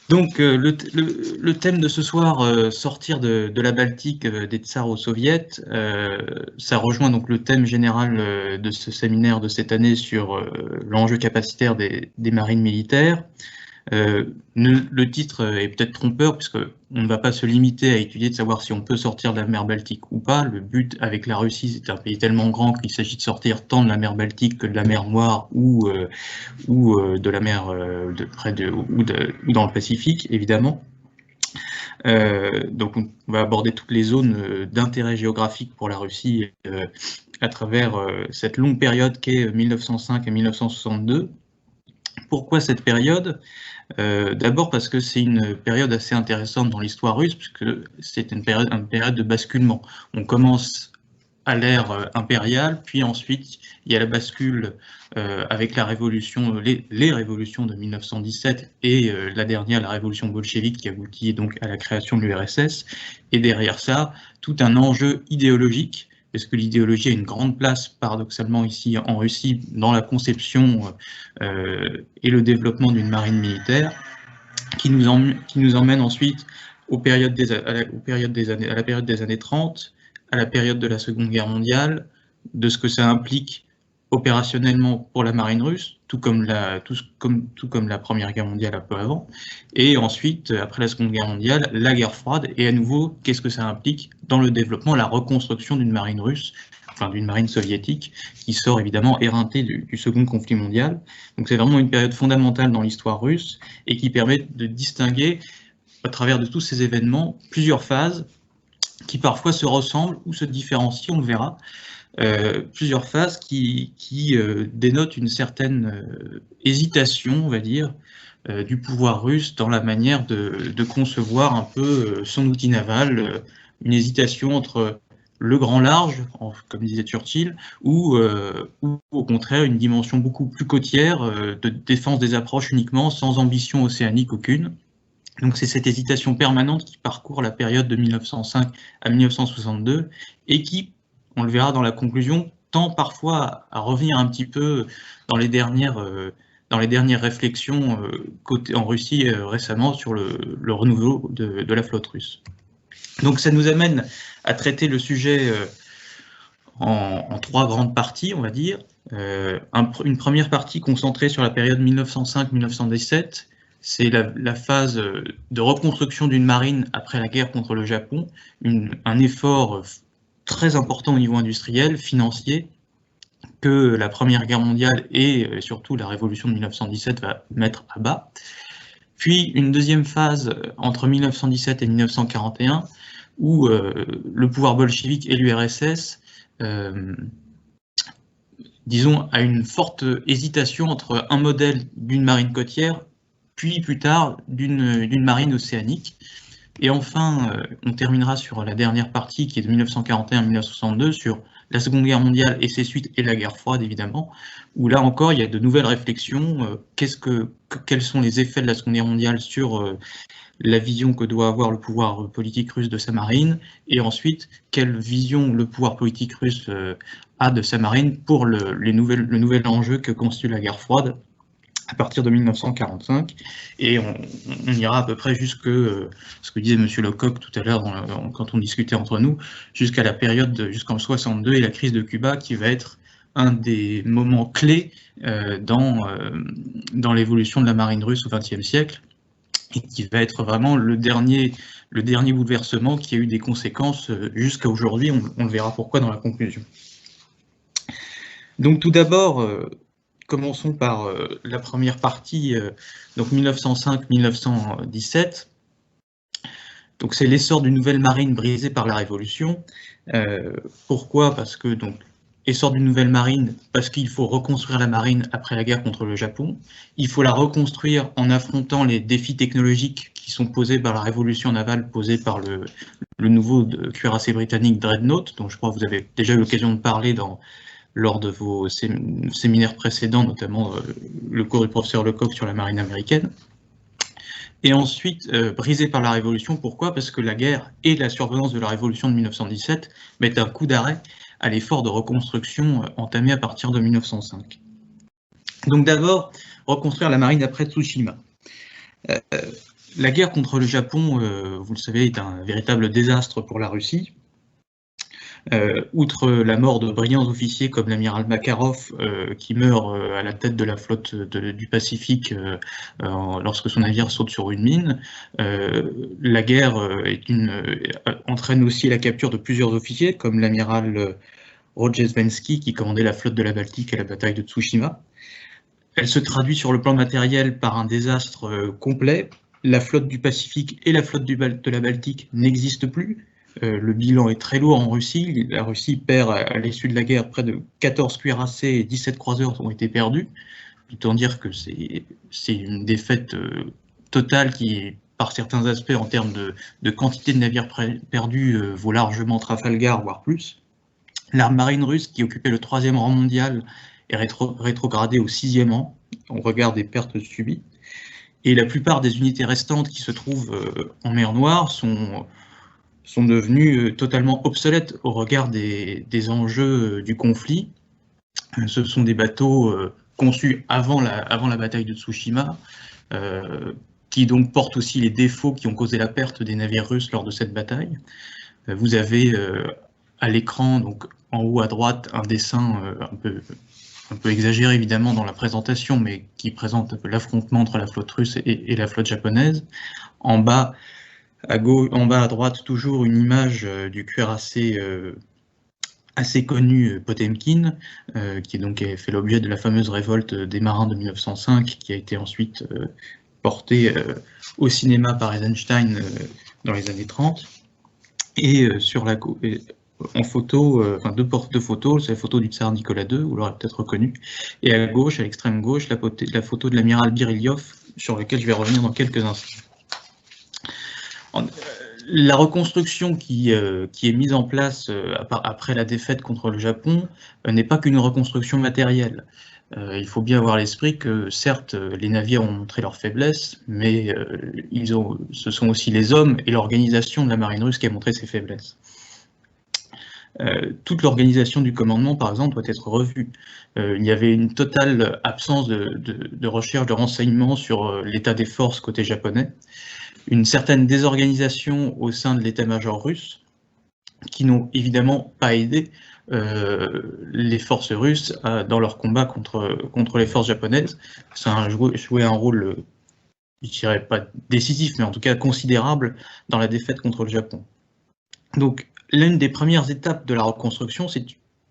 Donc, le thème de ce soir, sortir de la Baltique des tsars aux soviets, ça rejoint donc le thème général de ce séminaire de cette année sur l'enjeu capacitaire des marines militaires. Le titre est peut-être trompeur, puisqu'on ne va pas se limiter à étudier de savoir si on peut sortir de la mer Baltique ou pas. Le but avec la Russie, c'est un pays tellement grand qu'il s'agit de sortir tant de la mer Baltique que de la mer Noire ou de la mer ou dans le Pacifique, évidemment. Donc on va aborder toutes les zones d'intérêt géographique pour la Russie à travers cette longue période qu'est 1905 et 1962. Pourquoi cette période ? D'abord parce que c'est une période assez intéressante dans l'histoire russe, puisque c'est une période de basculement. On commence à l'ère impériale, puis ensuite il y a la bascule avec la révolution, les révolutions de 1917 et la dernière, la révolution bolchevique, qui aboutit donc à la création de l'URSS, et derrière ça, tout un enjeu idéologique, parce que l'idéologie a une grande place, paradoxalement, ici en Russie, dans la conception et le développement d'une marine militaire, qui nous emmène ensuite à la période des années 30, à la période de la Seconde Guerre mondiale, de ce que ça implique opérationnellement pour la marine russe, tout comme la Première Guerre mondiale un peu avant, et ensuite, après la Seconde Guerre mondiale, la guerre froide, et à nouveau, qu'est-ce que ça implique dans le développement, la reconstruction d'une marine russe, enfin d'une marine soviétique, qui sort évidemment éreintée du second conflit mondial. Donc c'est vraiment une période fondamentale dans l'histoire russe, et qui permet de distinguer, à travers de tous ces événements, plusieurs phases qui parfois se ressemblent ou se différencient, on le verra, plusieurs phases qui dénotent une certaine hésitation, on va dire, du pouvoir russe dans la manière de concevoir un peu son outil naval, une hésitation entre le grand large, comme disait Churchill, ou au contraire une dimension beaucoup plus côtière, de défense des approches uniquement, sans ambition océanique aucune. Donc c'est cette hésitation permanente qui parcourt la période de 1905 à 1962 et qui, on le verra dans la conclusion, tend parfois à revenir un petit peu dans les dernières réflexions en Russie récemment sur le renouveau de la flotte russe. Donc ça nous amène à traiter le sujet en trois grandes parties, on va dire. Une première partie concentrée sur la période 1905-1917, c'est la phase de reconstruction d'une marine après la guerre contre le Japon, un effort très important au niveau industriel, financier, que la Première Guerre mondiale et surtout la révolution de 1917 va mettre à bas. Puis une deuxième phase entre 1917 et 1941, où le pouvoir bolchevique et l'URSS, disons, a une forte hésitation entre un modèle d'une marine côtière, puis plus tard d'une marine océanique. Et enfin, on terminera sur la dernière partie qui est de 1941 à 1962 sur la Seconde Guerre mondiale et ses suites et la guerre froide évidemment, où là encore il y a de nouvelles réflexions. Quels sont les effets de la Seconde Guerre mondiale sur la vision que doit avoir le pouvoir politique russe de sa marine, et ensuite quelle vision le pouvoir politique russe a de sa marine pour le nouvel enjeu que constitue la guerre froide à partir de 1945, et on ira à peu près jusque ce que disait M. Lecoq tout à l'heure quand on discutait entre nous, jusqu'à la période jusqu'en 62 et la crise de Cuba, qui va être un des moments clés dans l'évolution de la marine russe au XXe siècle, et qui va être vraiment le dernier bouleversement qui a eu des conséquences jusqu'à aujourd'hui. On le verra pourquoi dans la conclusion. Donc tout d'abord, commençons par la première partie, donc 1905-1917. Donc c'est l'essor d'une nouvelle marine brisée par la Révolution. Pourquoi ? Parce que donc essor d'une nouvelle marine, parce qu'il faut reconstruire la marine après la guerre contre le Japon. Il faut la reconstruire en affrontant les défis technologiques qui sont posés par la révolution navale, posée par le nouveau cuirassé britannique Dreadnought, dont je crois que vous avez déjà eu l'occasion de parler lors de vos séminaires précédents, notamment le cours du professeur Lecoq sur la marine américaine. Et ensuite, brisé par la Révolution. Pourquoi ? Parce que la guerre et la survenance de la Révolution de 1917 mettent un coup d'arrêt à l'effort de reconstruction entamé à partir de 1905. Donc d'abord, reconstruire la marine après Tsushima. La guerre contre le Japon, vous le savez, est un véritable désastre pour la Russie. Outre la mort de brillants officiers comme l'amiral Makarov, qui meurt à la tête de la flotte du Pacifique lorsque son navire saute sur une mine, la guerre entraîne aussi la capture de plusieurs officiers, comme l'amiral Rojesvenski, qui commandait la flotte de la Baltique à la bataille de Tsushima. Elle se traduit sur le plan matériel par un désastre complet. La flotte du Pacifique et la flotte de la Baltique n'existent plus. Le bilan est très lourd en Russie. La Russie perd à l'issue de la guerre près de 14 cuirassés et 17 croiseurs ont été perdus. Autant dire que c'est une défaite totale qui, par certains aspects, en termes de quantité de navires perdus, vaut largement Trafalgar, voire plus. La marine russe, qui occupait le 3e rang mondial, est rétrogradée au 6e rang, au regard des pertes subies. Et la plupart des unités restantes qui se trouvent en mer Noire sont devenues totalement obsolètes au regard des enjeux du conflit. Ce sont des bateaux conçus avant la bataille de Tsushima, qui donc portent aussi les défauts qui ont causé la perte des navires russes lors de cette bataille. Vous avez à l'écran, donc en haut à droite, un dessin un peu exagéré évidemment dans la présentation, mais qui présente l'affrontement entre la flotte russe et la flotte japonaise. En bas à droite, toujours une image du cuirassé assez connu Potemkin, qui donc a fait l'objet de la fameuse révolte des marins de 1905, qui a été ensuite portée au cinéma par Eisenstein dans les années 30. Et sur la en photo, enfin deux photos, c'est la photo du tsar Nicolas II, vous l'aurez peut-être reconnu, et à gauche, à l'extrême gauche, la photo de l'amiral Biryov, sur laquelle je vais revenir dans quelques instants. La reconstruction qui est mise en place après la défaite contre le Japon n'est pas qu'une reconstruction matérielle. Il faut bien avoir à l'esprit que, certes, les navires ont montré leur faiblesse, mais ce sont aussi les hommes et l'organisation de la marine russe qui a montré ses faiblesses. Toute l'organisation du commandement, par exemple, doit être revue. Il y avait une totale absence de recherche, de renseignements sur l'état des forces côté japonais, une certaine désorganisation au sein de l'état-major russe, qui n'ont évidemment pas aidé les forces russes dans leur combat contre les forces japonaises. Ça a joué un rôle, je dirais pas décisif, mais en tout cas considérable dans la défaite contre le Japon. Donc, l'une des premières étapes de la reconstruction, c'est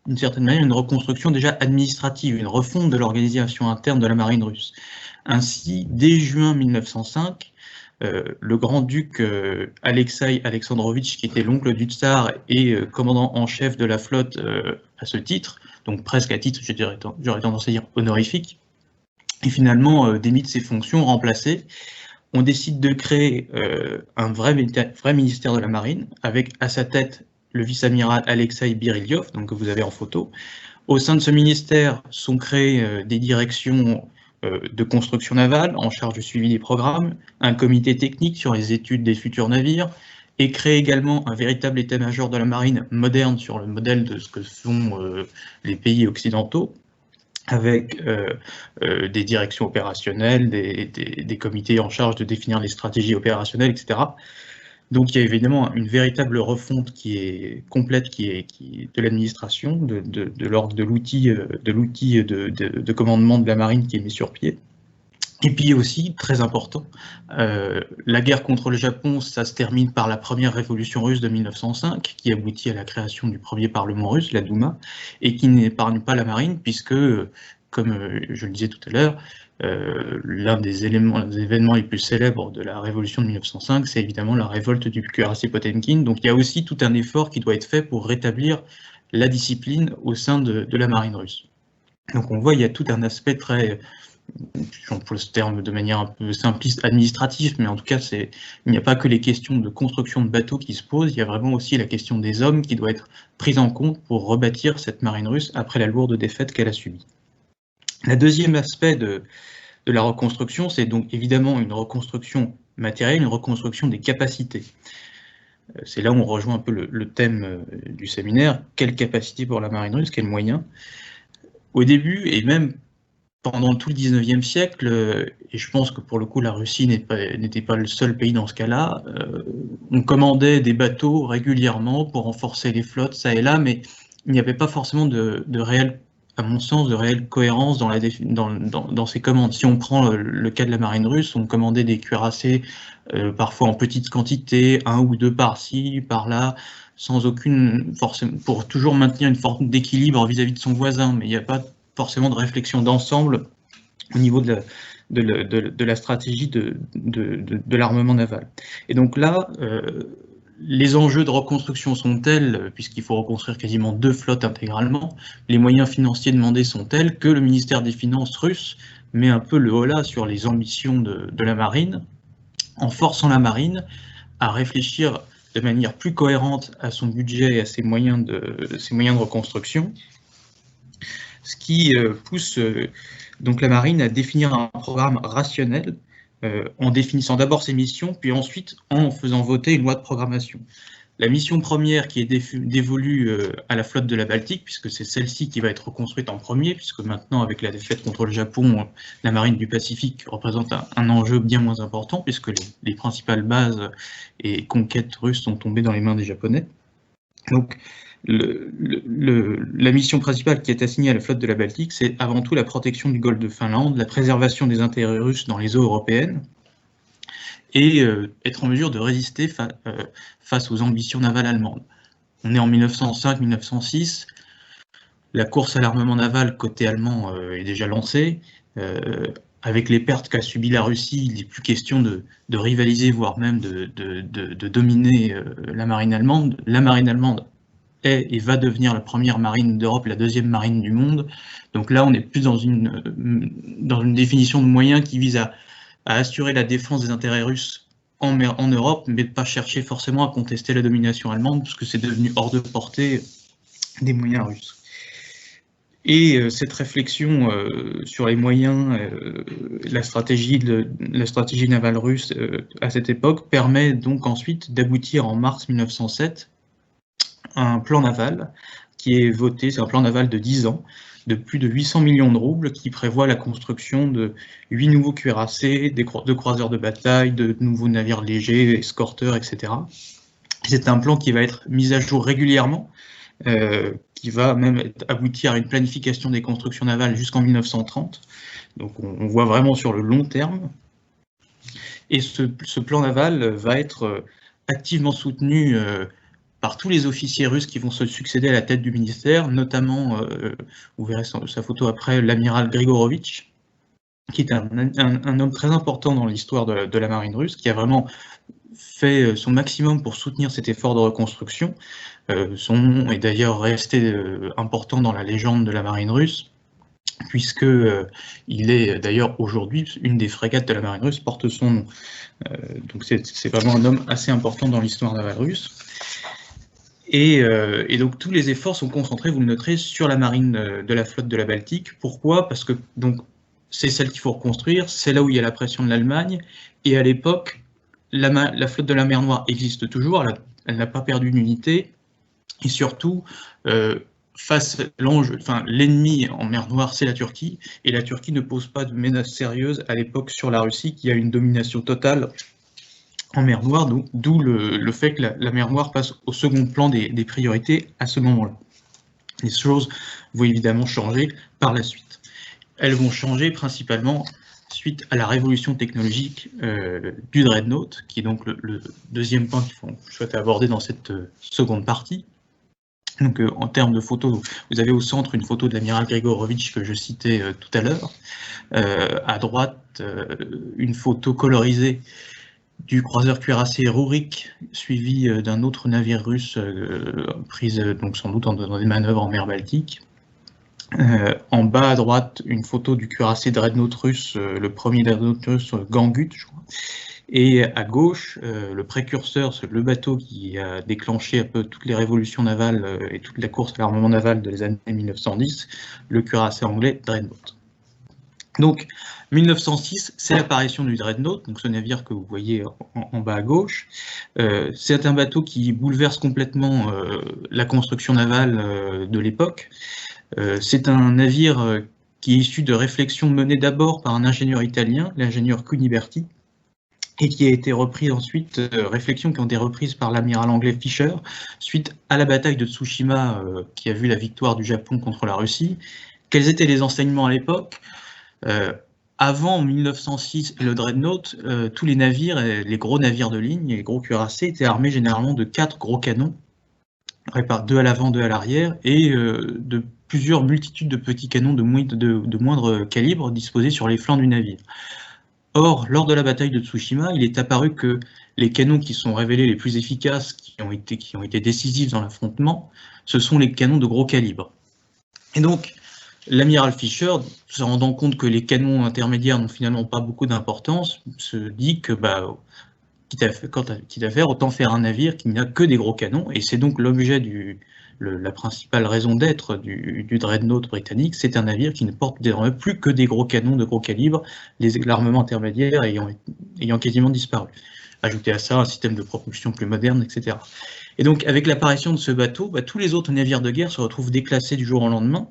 d'une certaine manière une reconstruction déjà administrative, une refonte de l'organisation interne de la marine russe. Ainsi, dès juin 1905, le grand-duc Alexei Alexandrovitch, qui était l'oncle du tsar et commandant en chef de la flotte à ce titre, donc presque à titre, j'aurais tendance à dire honorifique, et finalement démis de ses fonctions, remplacé. On décide de créer un vrai ministère de la Marine, avec à sa tête le vice-amiral Alexei Biryov, donc que vous avez en photo. Au sein de ce ministère sont créées des directions de construction navale en charge du suivi des programmes, un comité technique sur les études des futurs navires, et créer également un véritable état-major de la marine moderne sur le modèle de ce que font les pays occidentaux, avec des directions opérationnelles, des comités en charge de définir les stratégies opérationnelles, etc. Donc il y a évidemment une véritable refonte qui est complète, qui est de l'administration, de l'ordre de l'outil de commandement de la marine qui est mis sur pied. Et puis aussi, très important, la guerre contre le Japon, ça se termine par la première révolution russe de 1905, qui aboutit à la création du premier parlement russe, la Douma, et qui n'épargne pas la marine, puisque, comme je le disais tout à l'heure, l'un des événements les plus célèbres de la révolution de 1905, c'est évidemment la révolte du cuirassé Potemkin. Donc il y a aussi tout un effort qui doit être fait pour rétablir la discipline au sein de la marine russe. Donc on voit, il y a tout un aspect très, j'emploie ce terme de manière un peu simpliste, administrative, mais en tout cas, il n'y a pas que les questions de construction de bateaux qui se posent, il y a vraiment aussi la question des hommes qui doit être prise en compte pour rebâtir cette marine russe après la lourde défaite qu'elle a subie. Le deuxième aspect de la reconstruction, c'est donc évidemment une reconstruction matérielle, une reconstruction des capacités. C'est là où on rejoint un peu le thème du séminaire, quelle capacité pour la marine russe, quels moyens. Au début, et même pendant tout le 19e siècle, et je pense que pour le coup la Russie n'était pas le seul pays dans ce cas-là, on commandait des bateaux régulièrement pour renforcer les flottes ça et là, mais il n'y avait pas forcément de réelle, à mon sens, de réelle cohérence dans ces commandes. Si on prend le cas de la marine russe, on commandait des cuirassés parfois en petite quantité, 1 ou 2 par-ci, par-là, sans aucune forcément, pour toujours maintenir une forme d'équilibre vis-à-vis de son voisin, mais il n'y a pas forcément de réflexion d'ensemble au niveau de la stratégie de l'armement naval. Et donc là, les enjeux de reconstruction sont tels, puisqu'il faut reconstruire quasiment 2 flottes intégralement, les moyens financiers demandés sont tels que le ministère des Finances russe met un peu le holà sur les ambitions de la marine, en forçant la marine à réfléchir de manière plus cohérente à son budget et à ses moyens de reconstruction, ce qui pousse donc la marine à définir un programme rationnel en définissant d'abord ses missions, puis ensuite en faisant voter une loi de programmation. La mission première qui est dévolue à la flotte de la Baltique, puisque c'est celle-ci qui va être reconstruite en premier, puisque maintenant, avec la défaite contre le Japon, la marine du Pacifique représente un enjeu bien moins important, puisque les principales bases et conquêtes russes sont tombées dans les mains des Japonais. Donc, la mission principale qui est assignée à la flotte de la Baltique, c'est avant tout la protection du golfe de Finlande, la préservation des intérêts russes dans les eaux européennes, et être en mesure de résister face aux ambitions navales allemandes. On est en 1905-1906, la course à l'armement naval côté allemand est déjà lancée. Avec les pertes qu'a subies la Russie, il n'est plus question de rivaliser, voire même de dominer la marine allemande. La marine allemande est et va devenir la première marine d'Europe, la deuxième marine du monde. Donc là, on est plus dans une définition de moyens qui vise à assurer la défense des intérêts russes en Europe, mais de ne pas chercher forcément à contester la domination allemande, parce que c'est devenu hors de portée des moyens russes. Et cette réflexion sur les moyens, la stratégie navale russe à cette époque permet donc ensuite d'aboutir en mars 1907 à un plan naval qui est voté, c'est un plan naval de 10 ans, de plus de 800 millions de roubles, qui prévoit la construction de 8 nouveaux cuirassés, de croiseurs de bataille, de nouveaux navires légers, escorteurs, etc. C'est un plan qui va être mis à jour régulièrement, qui va même aboutir à une planification des constructions navales jusqu'en 1930. Donc on voit vraiment sur le long terme. Et ce plan naval va être activement soutenu par tous les officiers russes qui vont se succéder à la tête du ministère, notamment, vous verrez sa photo après, l'amiral Grigorovitch, qui est un homme très important dans l'histoire de la marine russe, qui a vraiment fait son maximum pour soutenir cet effort de reconstruction. Son nom est d'ailleurs resté important dans la légende de la marine russe, puisque il est d'ailleurs aujourd'hui, une des frégates de la marine russe porte son nom. Donc c'est vraiment un homme assez important dans l'histoire navale russe. Et donc tous les efforts sont concentrés, vous le noterez, sur la marine de la flotte de la Baltique. Pourquoi? Parce que c'est celle qu'il faut reconstruire, c'est là où il y a la pression de l'Allemagne, et à l'époque, la flotte de la mer Noire existe toujours, elle n'a pas perdu d'unité, et surtout, l'ennemi en mer Noire, c'est la Turquie, et la Turquie ne pose pas de menace sérieuse à l'époque sur la Russie, qui a une domination totale en mer Noire, d'où le fait que la mer Noire passe au second plan des priorités à ce moment-là. Les choses vont évidemment changer par la suite. Elles vont changer principalement suite à la révolution technologique du Dreadnought, qui est donc le deuxième point qu'il faut souhaiter aborder dans cette seconde partie. Donc en termes de photos, vous avez au centre une photo de l'amiral Grigorovitch que je citais tout à l'heure. À droite, une photo colorisée du croiseur cuirassé Rurik, suivi d'un autre navire russe prise donc sans doute dans des manœuvres en mer Baltique. En bas à droite, une photo du cuirassé Dreadnought russe, le premier Dreadnought russe, Gangut, je crois. Et à gauche, le précurseur, le bateau qui a déclenché un peu toutes les révolutions navales et toute la course à l'armement naval des années 1910, le cuirassé anglais Dreadnought. Donc, 1906, c'est l'apparition du Dreadnought, donc ce navire que vous voyez en bas à gauche. C'est un bateau qui bouleverse complètement la construction navale de l'époque. C'est un navire qui est issu de réflexions menées d'abord par un ingénieur italien, l'ingénieur Cuniberti, et qui a été reprise ensuite, réflexions qui ont été reprises par l'amiral anglais Fisher, suite à la bataille de Tsushima, qui a vu la victoire du Japon contre la Russie. Quels étaient les enseignements à l'époque ? Avant 1906 et le Dreadnought, tous les navires, les gros navires de ligne, les gros cuirassés, étaient armés généralement de 4 gros canons, 2 à l'avant, 2 à l'arrière, et de plusieurs multitudes de petits canons de moindre calibre disposés sur les flancs du navire. Or, lors de la bataille de Tsushima, il est apparu que les canons qui sont révélés les plus efficaces, qui ont été décisifs dans l'affrontement, ce sont les canons de gros calibre. Et donc, l'amiral Fisher, se rendant compte que les canons intermédiaires n'ont finalement pas beaucoup d'importance, se dit que, quitte à faire, autant faire un navire qui n'a que des gros canons, et c'est donc l'objet la principale raison d'être du Dreadnought britannique, c'est un navire qui ne porte désormais plus que des gros canons de gros calibre, l'armement intermédiaire ayant quasiment disparu. Ajouter à ça un système de propulsion plus moderne, etc. Et donc, avec l'apparition de ce bateau, tous les autres navires de guerre se retrouvent déclassés du jour au lendemain.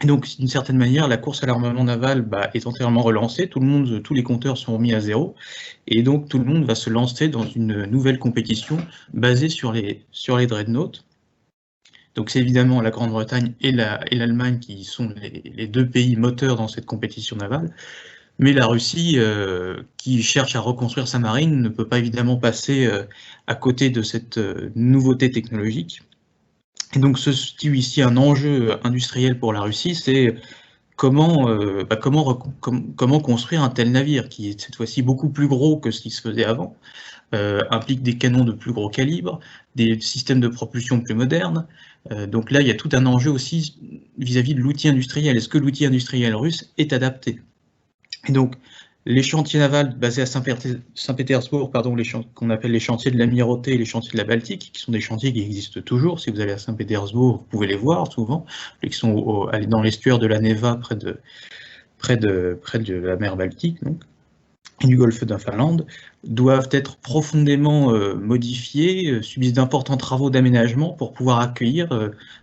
Et donc, d'une certaine manière, la course à l'armement naval est entièrement relancée, tous les compteurs sont remis à zéro, et donc tout le monde va se lancer dans une nouvelle compétition basée sur les Dreadnoughts. Donc c'est évidemment la Grande-Bretagne et l'Allemagne qui sont les 2 pays moteurs dans cette compétition navale, mais la Russie, qui cherche à reconstruire sa marine, ne peut pas évidemment passer à côté de cette nouveauté technologique. Et donc se situe ici un enjeu industriel pour la Russie, c'est comment construire un tel navire, qui est cette fois-ci beaucoup plus gros que ce qui se faisait avant, implique des canons de plus gros calibre, des systèmes de propulsion plus modernes. Donc là, il y a tout un enjeu aussi vis-à-vis de l'outil industriel. Est-ce que l'outil industriel russe est adapté ? Et donc, les chantiers navals basés à Saint-Pétersbourg, qu'on appelle les chantiers de l'Amirauté et les chantiers de la Baltique, qui sont des chantiers qui existent toujours. Si vous allez à Saint-Pétersbourg, vous pouvez les voir souvent, qui sont dans l'estuaire de la Neva, près de la mer Baltique, donc, et du golfe de Finlande, doivent être profondément modifiés, subissent d'importants travaux d'aménagement pour pouvoir accueillir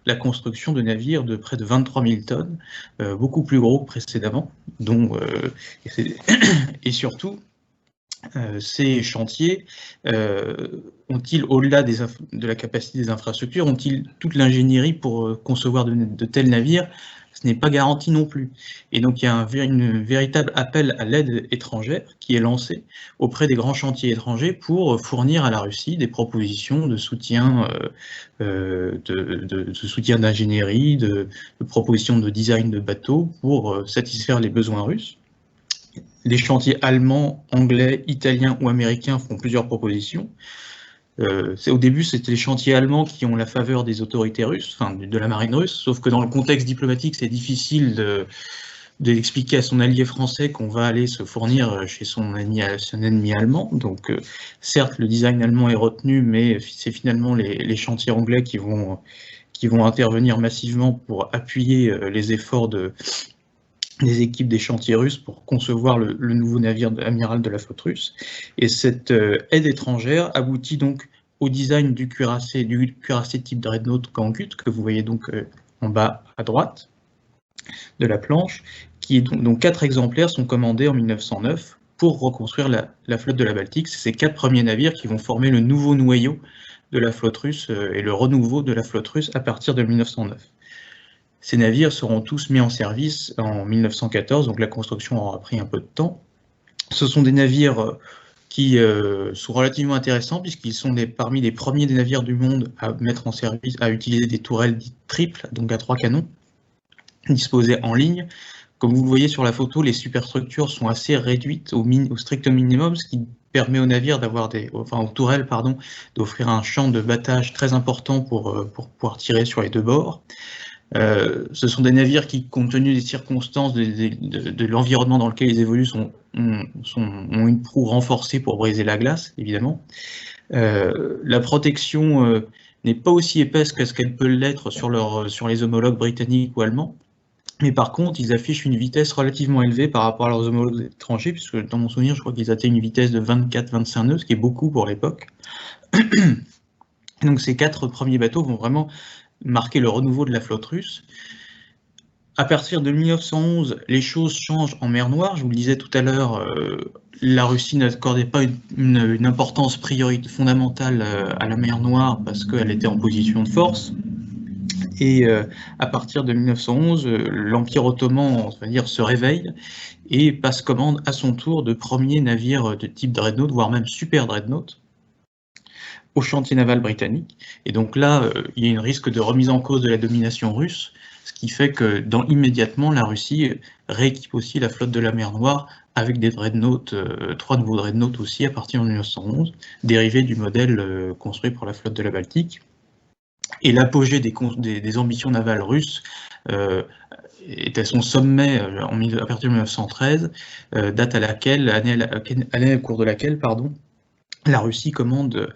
la construction de navires de près de 23 000 tonnes, beaucoup plus gros que précédemment, et surtout, ces chantiers ont-ils, au-delà de la capacité des infrastructures, ont-ils toute l'ingénierie pour concevoir de tels navires ? Ce n'est pas garanti non plus. Et donc il y a un véritable appel à l'aide étrangère qui est lancé auprès des grands chantiers étrangers pour fournir à la Russie des propositions de soutien, de soutien d'ingénierie, de propositions de design de bateaux pour satisfaire les besoins russes. Les chantiers allemands, anglais, italiens ou américains font plusieurs propositions. Au début, c'était les chantiers allemands qui ont la faveur des autorités russes, enfin de la marine russe, sauf que dans le contexte diplomatique, c'est difficile d'expliquer à son allié français qu'on va aller se fournir chez son ennemi allemand. Donc, certes, le design allemand est retenu, mais c'est finalement les chantiers anglais qui vont intervenir massivement pour appuyer les efforts des équipes des chantiers russes pour concevoir le nouveau navire amiral de la flotte russe. Et cette aide étrangère aboutit donc au design du cuirassé type Dreadnought Gangut, que vous voyez donc en bas à droite de la planche, qui est donc 4 exemplaires sont commandés en 1909 pour reconstruire la flotte de la Baltique. C'est ces 4 premiers navires qui vont former le nouveau noyau de la flotte russe et le renouveau de la flotte russe à partir de 1909. Ces navires seront tous mis en service en 1914, donc la construction aura pris un peu de temps. Ce sont des navires qui sont relativement intéressants puisqu'ils sont parmi les premiers des navires du monde à mettre en service, à utiliser des tourelles dites triples, donc à 3 canons, disposées en ligne. Comme vous le voyez sur la photo, les superstructures sont assez réduites au strict minimum, ce qui permet aux navires aux tourelles, d'offrir un champ de battage très important pour pouvoir tirer sur les 2 bords. Ce sont des navires qui, compte tenu des circonstances de l'environnement dans lequel ils évoluent, ont une proue renforcée pour briser la glace, évidemment. La protection n'est pas aussi épaisse que ce qu'elle peut l'être sur les homologues britanniques ou allemands, mais par contre, ils affichent une vitesse relativement élevée par rapport à leurs homologues étrangers, puisque dans mon souvenir, je crois qu'ils atteignent une vitesse de 24-25 nœuds, ce qui est beaucoup pour l'époque. Donc ces 4 premiers bateaux vont vraiment marquer le renouveau de la flotte russe. À partir de 1911, les choses changent en mer Noire. Je vous le disais tout à l'heure, la Russie n'accordait pas une importance fondamentale à la mer Noire parce qu'elle était en position de force. Et à partir de 1911, l'Empire ottoman, on va dire, se réveille et passe commande à son tour de premiers navires de type dreadnought, voire même super dreadnought, au chantier naval britannique. Et donc là, il y a un risque de remise en cause de la domination russe, ce qui fait que immédiatement, la Russie rééquipe aussi la flotte de la mer Noire avec des dreadnoughts, 3 nouveaux dreadnoughts aussi à partir de 1911, dérivés du modèle construit pour la flotte de la Baltique. Et l'apogée des ambitions navales russes est à son sommet à partir de 1913, date à laquelle, année au cours de laquelle, la Russie commande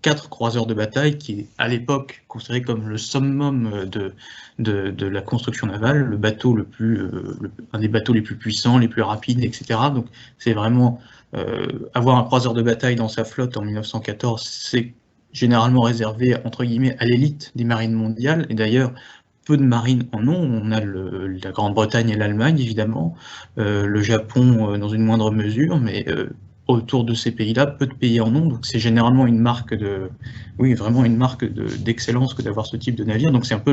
4 croiseurs de bataille, qui est à l'époque considéré comme le summum de la construction navale, le bateau un des bateaux les plus puissants, les plus rapides, etc. Donc c'est vraiment avoir un croiseur de bataille dans sa flotte en 1914, c'est généralement réservé entre guillemets à l'élite des marines mondiales, et d'ailleurs peu de marines en ont. On a la Grande-Bretagne et l'Allemagne évidemment, le Japon dans une moindre mesure, mais autour de ces pays-là, peu de pays en ont, donc c'est généralement une marque d'excellence que d'avoir ce type de navire. Donc c'est un peu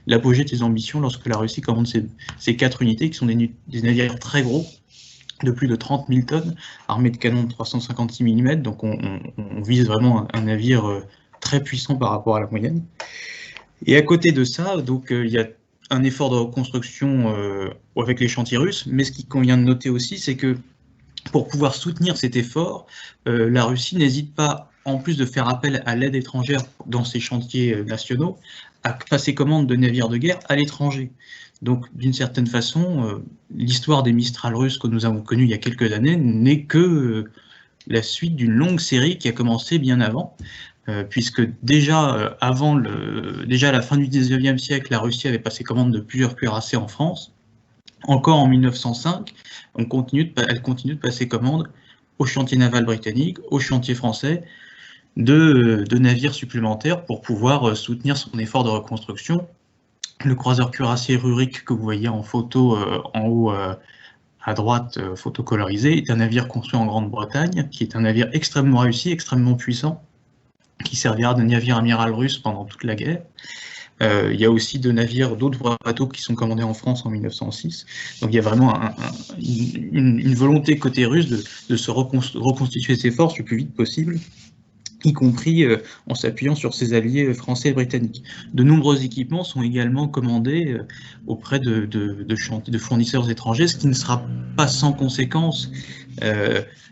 l'apogée de ses ambitions lorsque la Russie commande ces 4 unités, qui sont des navires très gros, de plus de 30 000 tonnes, armés de canons de 356 mm, donc on vise vraiment un navire très puissant par rapport à la moyenne. Et à côté de ça, donc il y a un effort de reconstruction avec les chantiers russes, mais ce qu'il convient de noter aussi, c'est que pour pouvoir soutenir cet effort, la Russie n'hésite pas, en plus de faire appel à l'aide étrangère dans ses chantiers nationaux, à passer commande de navires de guerre à l'étranger. Donc, d'une certaine façon, l'histoire des Mistral russes que nous avons connue il y a quelques années n'est que la suite d'une longue série qui a commencé bien avant, puisque déjà à la fin du 19e siècle, la Russie avait passé commande de plusieurs cuirassés en France. Encore en 1905, elle continue de passer commande au chantier naval britannique, au chantier français, de navires supplémentaires pour pouvoir soutenir son effort de reconstruction. Le croiseur cuirassé Rurik que vous voyez en photo en haut à droite, photo colorisée, est un navire construit en Grande-Bretagne, qui est un navire extrêmement réussi, extrêmement puissant, qui servira de navire amiral russe pendant toute la guerre. Il y a aussi d'autres bateaux qui sont commandés en France en 1906. Donc il y a vraiment une volonté côté russe de se reconstituer ses forces le plus vite possible, y compris en s'appuyant sur ses alliés français et britanniques. De nombreux équipements sont également commandés auprès de fournisseurs étrangers, ce qui ne sera pas sans conséquence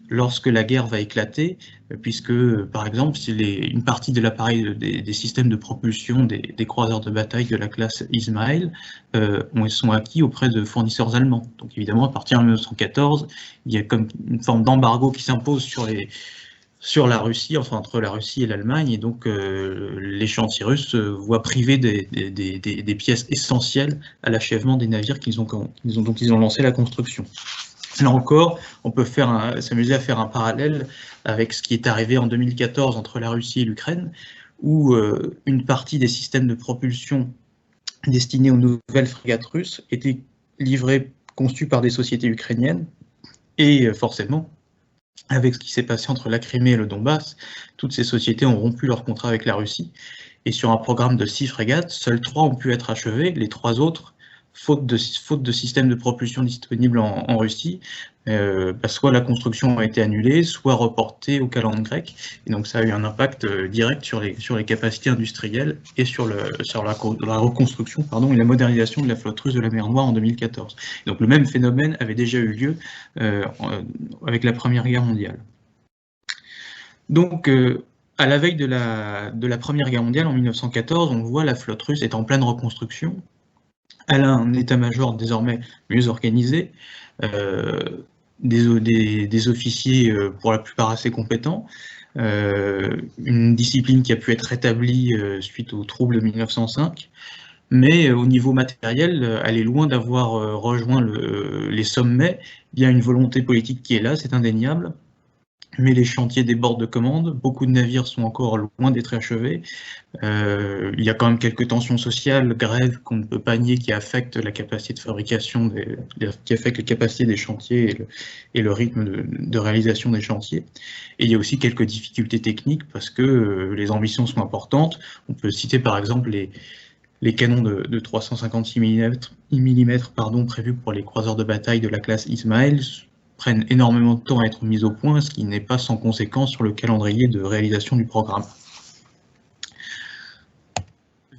lorsque la guerre va éclater, puisque, par exemple, une partie de l'appareil des systèmes de propulsion des croiseurs de bataille de la classe Ismail sont acquis auprès de fournisseurs allemands. Donc évidemment, à partir de 1914, il y a comme une forme d'embargo qui s'impose sur la Russie, enfin entre la Russie et l'Allemagne, et donc les chantiers russes voient privés des pièces essentielles à l'achèvement des navires dont ils ont lancé la construction. Là encore, on peut s'amuser à faire un parallèle avec ce qui est arrivé en 2014 entre la Russie et l'Ukraine, où une partie des systèmes de propulsion destinés aux nouvelles frégates russes étaient conçus par des sociétés ukrainiennes, et forcément, avec ce qui s'est passé entre la Crimée et le Donbass, toutes ces sociétés ont rompu leur contrat avec la Russie, et sur un programme de 6 frégates, seules 3 ont pu être achevées, les 3 autres, faute de système de propulsion disponible en Russie, soit la construction a été annulée, soit reportée aux calendes grecques, et donc ça a eu un impact direct sur les capacités industrielles et sur la reconstruction et la modernisation de la flotte russe de la mer Noire en 2014. Donc le même phénomène avait déjà eu lieu avec la Première Guerre mondiale. Donc à la veille de la Première Guerre mondiale, en 1914, on voit la flotte russe est en pleine reconstruction. Elle a un état-major désormais mieux organisé, des officiers pour la plupart assez compétents, une discipline qui a pu être rétablie suite aux troubles de 1905, mais au niveau matériel, elle est loin d'avoir rejoint les sommets. Il y a une volonté politique qui est là, c'est indéniable, mais les chantiers débordent de commandes, beaucoup de navires sont encore loin d'être achevés. Il y a quand même quelques tensions sociales, grèves qu'on ne peut pas nier, qui affectent la capacité de fabrication, qui affectent les capacités des chantiers et le rythme de réalisation des chantiers. Et il y a aussi quelques difficultés techniques parce que les ambitions sont importantes. On peut citer par exemple les canons de 356 mm prévus pour les croiseurs de bataille de la classe Ismaël prennent énormément de temps à être mis au point, ce qui n'est pas sans conséquence sur le calendrier de réalisation du programme.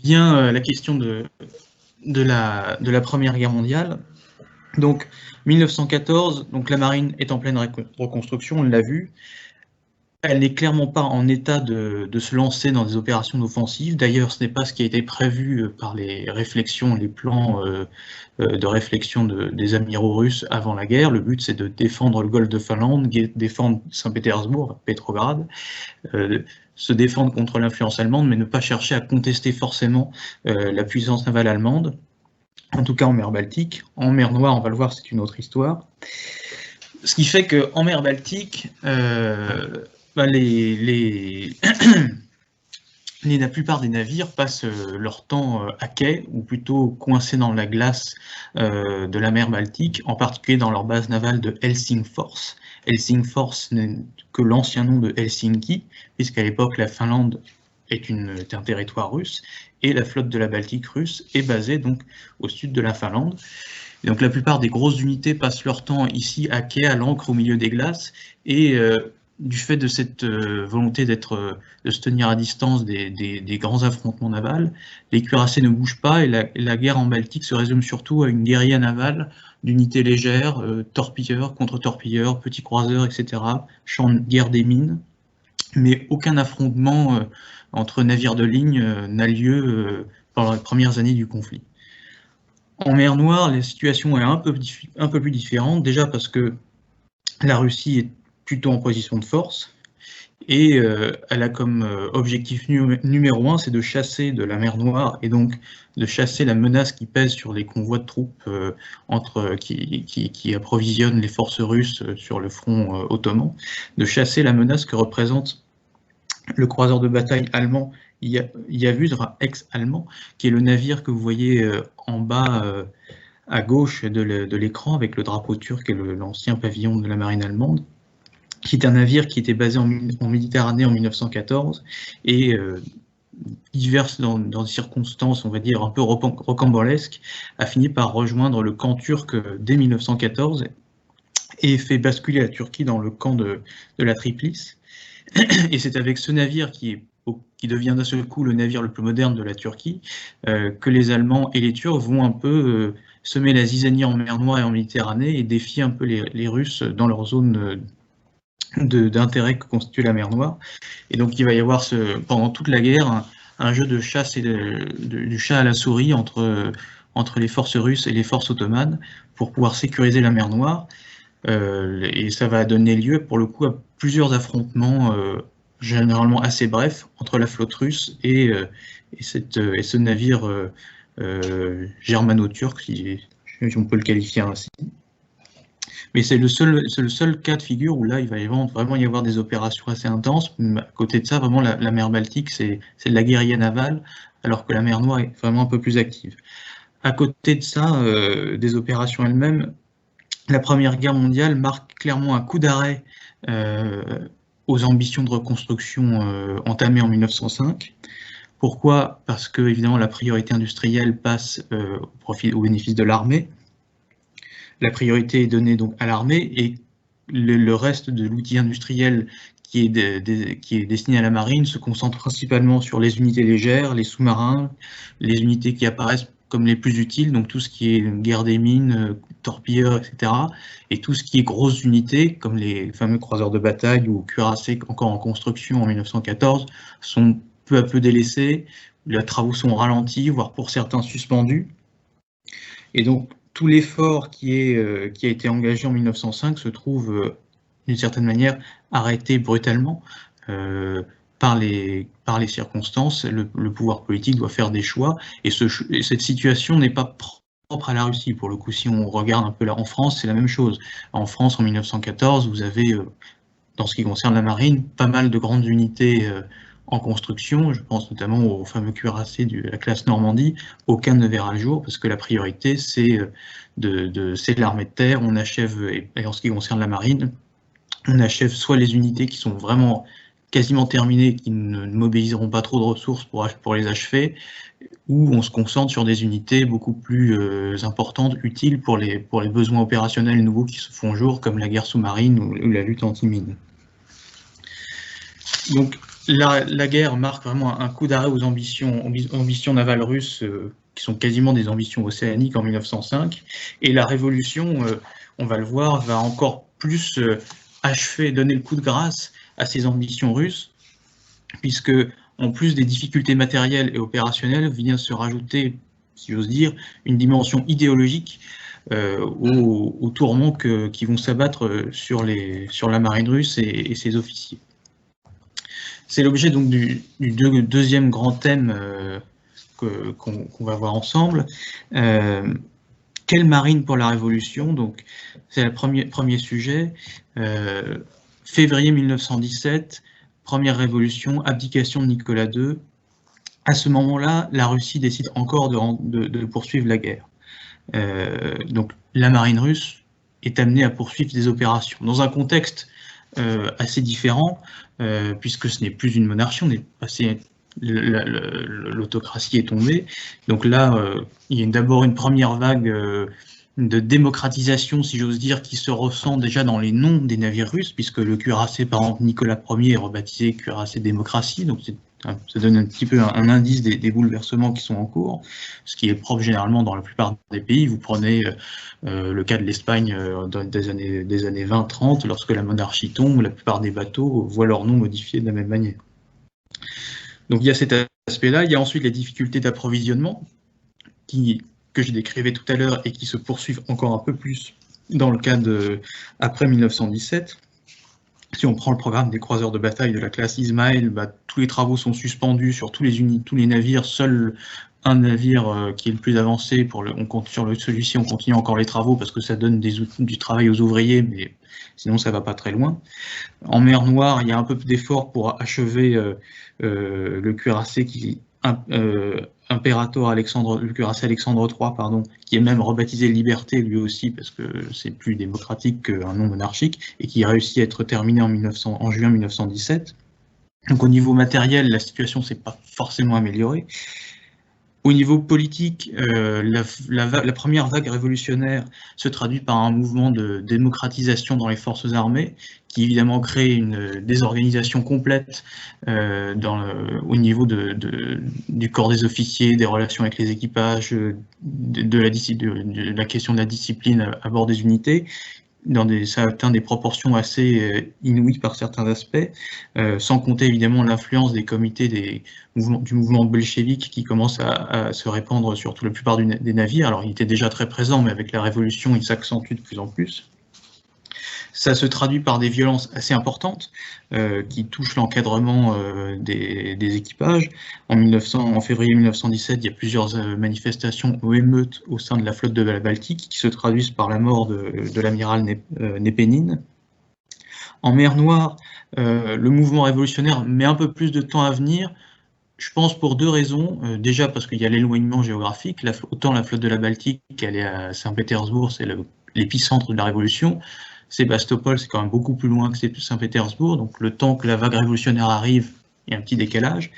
Vient la question de la Première Guerre mondiale. Donc 1914, donc la marine est en pleine reconstruction, on l'a vu. Elle n'est clairement pas en état de se lancer dans des opérations d'offensive. D'ailleurs, ce n'est pas ce qui a été prévu par les réflexions, les plans de réflexion des amiraux russes avant la guerre. Le but, c'est de défendre le golfe de Finlande, défendre Saint-Pétersbourg, Petrograd, se défendre contre l'influence allemande, mais ne pas chercher à contester forcément la puissance navale allemande, en tout cas en mer Baltique. En mer Noire, on va le voir, c'est une autre histoire. Ce qui fait qu'en mer Baltique, la plupart des navires passent leur temps à quai, ou plutôt coincés dans la glace de la mer Baltique, en particulier dans leur base navale de Helsingfors. Helsingfors n'est que l'ancien nom de Helsinki, puisqu'à l'époque la Finlande est un territoire russe, et la flotte de la Baltique russe est basée donc au sud de la Finlande. Et donc la plupart des grosses unités passent leur temps ici à quai, à l'ancre, au milieu des glaces, et du fait de cette volonté de se tenir à distance des grands affrontements navals, les cuirassés ne bougent pas, et la guerre en Baltique se résume surtout à une guérilla navale d'unités légères, torpilleurs, contre-torpilleurs, petits croiseurs, etc., champ de guerre des mines, mais aucun affrontement entre navires de ligne n'a lieu pendant les premières années du conflit. En mer Noire, la situation est un peu plus différente, déjà parce que la Russie est plutôt en position de force, et elle a comme objectif numéro 1, c'est de chasser de la mer Noire, et donc de chasser la menace qui pèse sur les convois de troupes qui approvisionnent les forces russes sur le front ottoman, de chasser la menace que représente le croiseur de bataille allemand Yavuz, ex-allemand, qui est le navire que vous voyez en bas à gauche de l'écran avec le drapeau turc et l'ancien pavillon de la marine allemande, qui est un navire qui était basé en Méditerranée en 1914 et diverses dans des circonstances, on va dire, un peu rocambolesques, a fini par rejoindre le camp turc dès 1914 et fait basculer la Turquie dans le camp de la Triplice. Et c'est avec ce navire qui devient d'un seul coup le navire le plus moderne de la Turquie, que les Allemands et les Turcs vont un peu semer la zizanie en mer Noire et en Méditerranée et défier un peu les Russes dans leur zone d'intérêt que constitue la mer Noire. Et donc il va y avoir pendant toute la guerre un jeu de chasse et du chat à la souris entre les forces russes et les forces ottomanes pour pouvoir sécuriser la mer Noire. Et ça va donner lieu pour le coup à plusieurs affrontements généralement assez brefs entre la flotte russe et ce navire germano-turc, si on peut le qualifier ainsi. Mais c'est le seul cas de figure où là il va vraiment y avoir des opérations assez intenses. À côté de ça, vraiment la mer Baltique, c'est de la guérilla navale, alors que la mer Noire est vraiment un peu plus active. À côté de ça, des opérations elles-mêmes, la Première Guerre mondiale marque clairement un coup d'arrêt aux ambitions de reconstruction entamées en 1905. Pourquoi? Parce que, évidemment, la priorité industrielle passe au bénéfice de l'armée. La priorité est donnée donc à l'armée, et le reste de l'outil industriel qui est destiné à la marine se concentre principalement sur les unités légères, les sous-marins, les unités qui apparaissent comme les plus utiles, donc tout ce qui est guerre des mines, torpilleurs, etc. Et tout ce qui est grosses unités, comme les fameux croiseurs de bataille ou cuirassés encore en construction en 1914, sont peu à peu délaissés, les travaux sont ralentis, voire pour certains suspendus. Et donc tout l'effort qui a été engagé en 1905 se trouve d'une certaine manière arrêté brutalement par les circonstances. Le pouvoir politique doit faire des choix, et cette situation n'est pas propre à la Russie. Pour le coup, si on regarde un peu là en France, c'est la même chose. En France, en 1914, vous avez dans ce qui concerne la marine, pas mal de grandes unités en construction. Je pense notamment au fameux cuirassé de la classe Normandie. Aucun ne verra le jour parce que la priorité, c'est l'armée de terre. On achève, et en ce qui concerne la marine, on achève soit les unités qui sont vraiment quasiment terminées, qui ne mobiliseront pas trop de ressources pour les achever, ou on se concentre sur des unités beaucoup plus importantes, utiles pour les besoins opérationnels nouveaux qui se font jour, comme la guerre sous-marine ou la lutte anti-mine. Donc la guerre marque vraiment un coup d'arrêt aux ambitions navales russes, qui sont quasiment des ambitions océaniques en 1905, et la révolution, on va le voir, va encore plus achever, donner le coup de grâce à ces ambitions russes, puisque en plus des difficultés matérielles et opérationnelles, vient se rajouter, si j'ose dire, une dimension idéologique aux tourments qui vont s'abattre sur la marine russe et ses officiers. C'est l'objet donc du deuxième grand thème qu'on va voir ensemble. Quelle marine pour la Révolution? Donc, c'est le premier sujet. Février 1917, première révolution, abdication de Nicolas II. À ce moment-là, la Russie décide encore de poursuivre la guerre. Donc, la marine russe est amenée à poursuivre des opérations dans un contexte assez différent, puisque ce n'est plus une monarchie, on est passé, l'autocratie est tombée. Donc là, il y a d'abord une première vague de démocratisation, si j'ose dire, qui se ressent déjà dans les noms des navires russes, puisque le cuirassé, par exemple, Nicolas Ier est rebaptisé cuirassé démocratie, donc ça donne un petit peu un indice des bouleversements qui sont en cours, ce qui est propre généralement dans la plupart des pays. Vous prenez le cas de l'Espagne des années 20-30, lorsque la monarchie tombe, la plupart des bateaux voient leur nom modifié de la même manière. Donc il y a cet aspect-là. Il y a ensuite les difficultés d'approvisionnement que je décrivais tout à l'heure et qui se poursuivent encore un peu plus dans le cas après 1917. Si on prend le programme des croiseurs de bataille de la classe Ismaël, tous les travaux sont suspendus sur tous les navires. Seul un navire qui est le plus avancé, sur celui-ci on continue encore les travaux parce que ça donne du travail aux ouvriers, mais sinon ça va pas très loin. En mer Noire, il y a un peu d'effort pour achever le cuirassé le cuirassé Alexandre III, pardon, qui est même rebaptisé Liberté lui aussi, parce que c'est plus démocratique qu'un nom monarchique, et qui a réussi à être terminé en juin 1917. Donc au niveau matériel, la situation s'est pas forcément améliorée. Au niveau politique, la première vague révolutionnaire se traduit par un mouvement de démocratisation dans les forces armées, qui évidemment crée une désorganisation complète au niveau du corps des officiers, des relations avec les équipages, de la question de la discipline à bord des unités. Ça atteint des proportions assez inouïes par certains aspects, sans compter évidemment l'influence des comités du mouvement bolchevique qui commence à se répandre sur la plupart des navires. Alors il était déjà très présent, mais avec la Révolution, il s'accentue de plus en plus. Ça se traduit par des violences assez importantes qui touchent l'encadrement des équipages. En février 1917, il y a plusieurs manifestations ou émeutes au sein de la flotte de la Baltique qui se traduisent par la mort de l'amiral Népenine. En mer Noire, le mouvement révolutionnaire met un peu plus de temps à venir, je pense pour deux raisons. Déjà parce qu'il y a l'éloignement géographique. Autant la flotte de la Baltique, elle est à Saint-Pétersbourg, c'est l'épicentre de la Révolution. Sébastopol, c'est quand même beaucoup plus loin que Saint-Pétersbourg, donc le temps que la vague révolutionnaire arrive, il y a un petit décalage.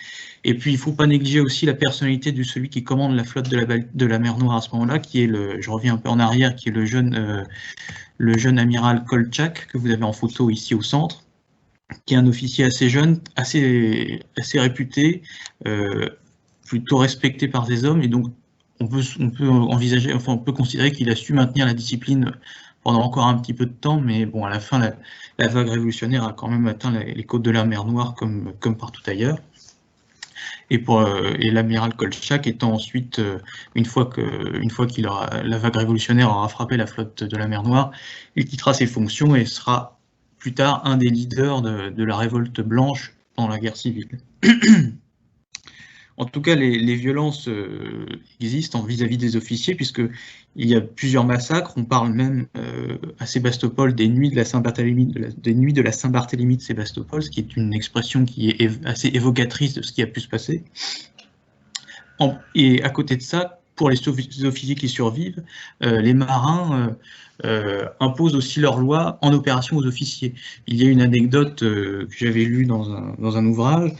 Et puis, il ne faut pas négliger aussi la personnalité de celui qui commande la flotte de la mer Noire à ce moment-là, qui est je reviens un peu en arrière, qui est le jeune amiral Kolchak, que vous avez en photo ici au centre, qui est un officier assez jeune, assez réputé, plutôt respecté par des hommes, et donc on peut considérer qu'il a su maintenir la discipline pendant encore un petit peu de temps, mais bon, à la fin, la vague révolutionnaire a quand même atteint les côtes de la mer Noire comme partout ailleurs. Et l'amiral Kolchak étant ensuite, une fois que la vague révolutionnaire aura frappé la flotte de la mer Noire, il quittera ses fonctions et sera plus tard un des leaders de la révolte blanche pendant la guerre civile. En tout cas, les violences existent vis-à-vis des officiers, puisqu'il y a plusieurs massacres. On parle même à Sébastopol des nuits de la Saint-Barthélemy, de Sébastopol, ce qui est une expression qui est assez évocatrice de ce qui a pu se passer. Et à côté de ça, pour les officiers qui survivent, les marins imposent aussi leurs lois en opération aux officiers. Il y a une anecdote que j'avais lue dans un ouvrage,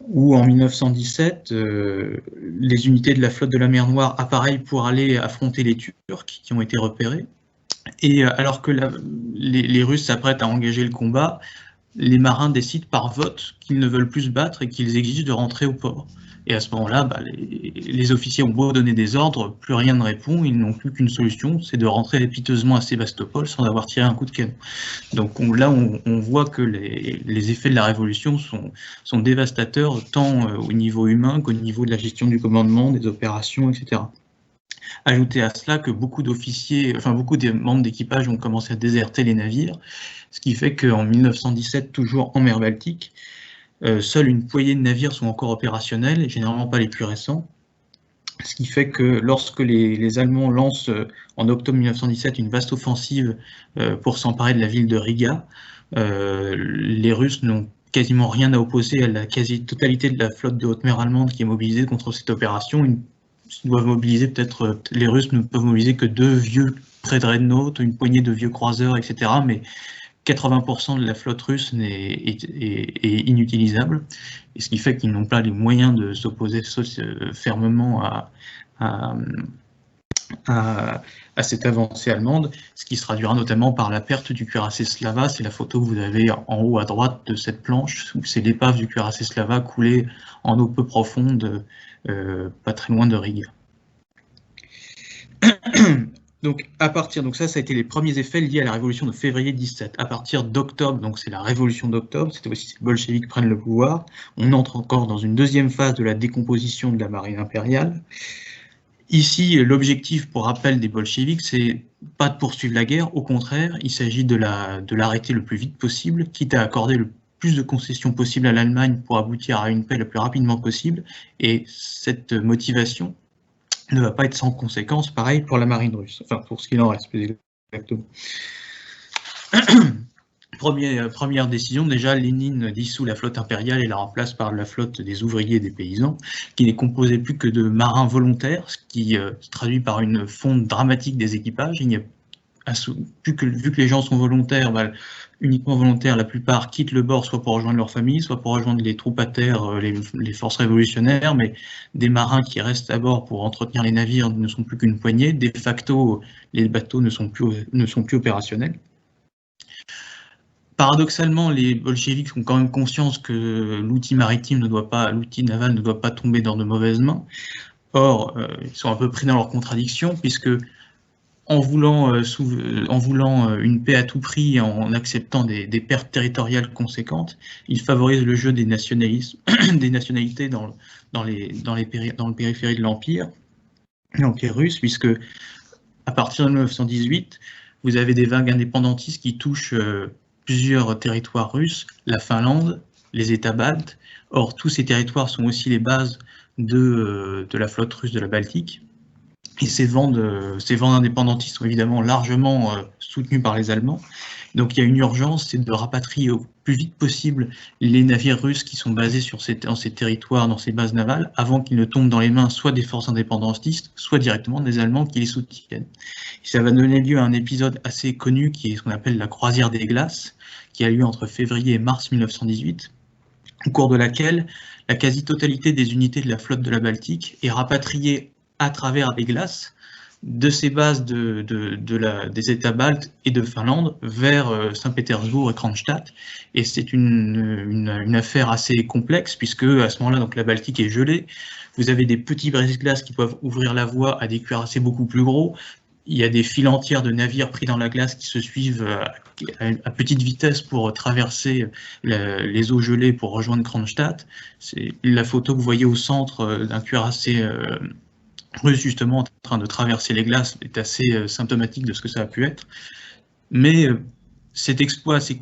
où en 1917, les unités de la flotte de la mer Noire appareillent pour aller affronter les Turcs qui ont été repérés. Et alors que les Russes s'apprêtent à engager le combat, les marins décident par vote qu'ils ne veulent plus se battre et qu'ils exigent de rentrer au port. Et à ce moment-là, les officiers ont beau donner des ordres, plus rien ne répond, ils n'ont plus qu'une solution, c'est de rentrer piteusement à Sébastopol sans avoir tiré un coup de canon. Donc là, on voit que les effets de la Révolution sont dévastateurs, tant au niveau humain qu'au niveau de la gestion du commandement, des opérations, etc. Ajoutez à cela que beaucoup des membres d'équipage ont commencé à déserter les navires, ce qui fait qu'en 1917, toujours en mer Baltique, seule une poignée de navires sont encore opérationnels, et généralement pas les plus récents. Ce qui fait que lorsque les Allemands lancent en octobre 1917 une vaste offensive pour s'emparer de la ville de Riga, les Russes n'ont quasiment rien à opposer à la quasi-totalité de la flotte de haute mer allemande qui est mobilisée contre cette opération. Les Russes ne peuvent mobiliser que 2 vieux pré-dreadnoughts, une poignée de vieux croiseurs, etc. Mais 80% de la flotte russe est inutilisable, et ce qui fait qu'ils n'ont pas les moyens de s'opposer fermement à cette avancée allemande, ce qui se traduira notamment par la perte du cuirassé Slava. C'est la photo que vous avez en haut à droite de cette planche, où c'est l'épave du cuirassé Slava coulée en eau peu profonde, pas très loin de Riga. Donc ça a été les premiers effets liés à la révolution de février 17. À partir d'octobre, donc c'est la révolution d'octobre, c'était aussi les bolcheviks prennent le pouvoir. On entre encore dans une deuxième phase de la décomposition de la marine impériale. Ici, l'objectif, pour rappel, des bolcheviks, c'est pas de poursuivre la guerre, au contraire, il s'agit de l'arrêter le plus vite possible, quitte à accorder le plus de concessions possible à l'Allemagne pour aboutir à une paix le plus rapidement possible. Et cette motivation ne va pas être sans conséquences, pareil pour la marine russe, enfin pour ce qu'il en reste plus exactement. Première décision, déjà Lénine dissout la flotte impériale et la remplace par la flotte des ouvriers et des paysans, qui n'est composée plus que de marins volontaires, ce qui se traduit par une fonte dramatique des équipages. Il n'y a vu que les gens sont volontaires, uniquement volontaires, la plupart quittent le bord soit pour rejoindre leur famille, soit pour rejoindre les troupes à terre, les forces révolutionnaires, mais des marins qui restent à bord pour entretenir les navires ne sont plus qu'une poignée. De facto, les bateaux ne sont plus opérationnels. Paradoxalement, les bolcheviks ont quand même conscience que l'outil naval ne doit pas tomber dans de mauvaises mains. Or, ils sont un peu pris dans leur contradiction, puisque en voulant une paix à tout prix et en acceptant des pertes territoriales conséquentes, ils favorisent le jeu des nationalités dans le périphérie de l'Empire russe, puisque à partir de 1918, vous avez des vagues indépendantistes qui touchent plusieurs territoires russes, la Finlande, les États baltes. Or, tous ces territoires sont aussi les bases de la flotte russe de la Baltique. Et ces vents indépendantistes sont évidemment largement soutenus par les Allemands. Donc il y a une urgence, c'est de rapatrier au plus vite possible les navires russes qui sont basés dans ces territoires, dans ces bases navales, avant qu'ils ne tombent dans les mains soit des forces indépendantistes, soit directement des Allemands qui les soutiennent. Et ça va donner lieu à un épisode assez connu qui est ce qu'on appelle la croisière des glaces, qui a lieu entre février et mars 1918, au cours de laquelle la quasi-totalité des unités de la flotte de la Baltique est rapatriée à travers les glaces de ces bases des États baltes et de Finlande vers Saint-Pétersbourg et Kronstadt. Et c'est une affaire assez complexe, puisque à ce moment-là, donc la Baltique est gelée. Vous avez des petits brise-glaces qui peuvent ouvrir la voie à des cuirassés beaucoup plus gros. Il y a des files entières de navires pris dans la glace qui se suivent à petite vitesse pour traverser les eaux gelées pour rejoindre Kronstadt. C'est la photo que vous voyez au centre d'un cuirassé russe justement en train de traverser les glaces est assez symptomatique de ce que ça a pu être. Mais cet exploit assez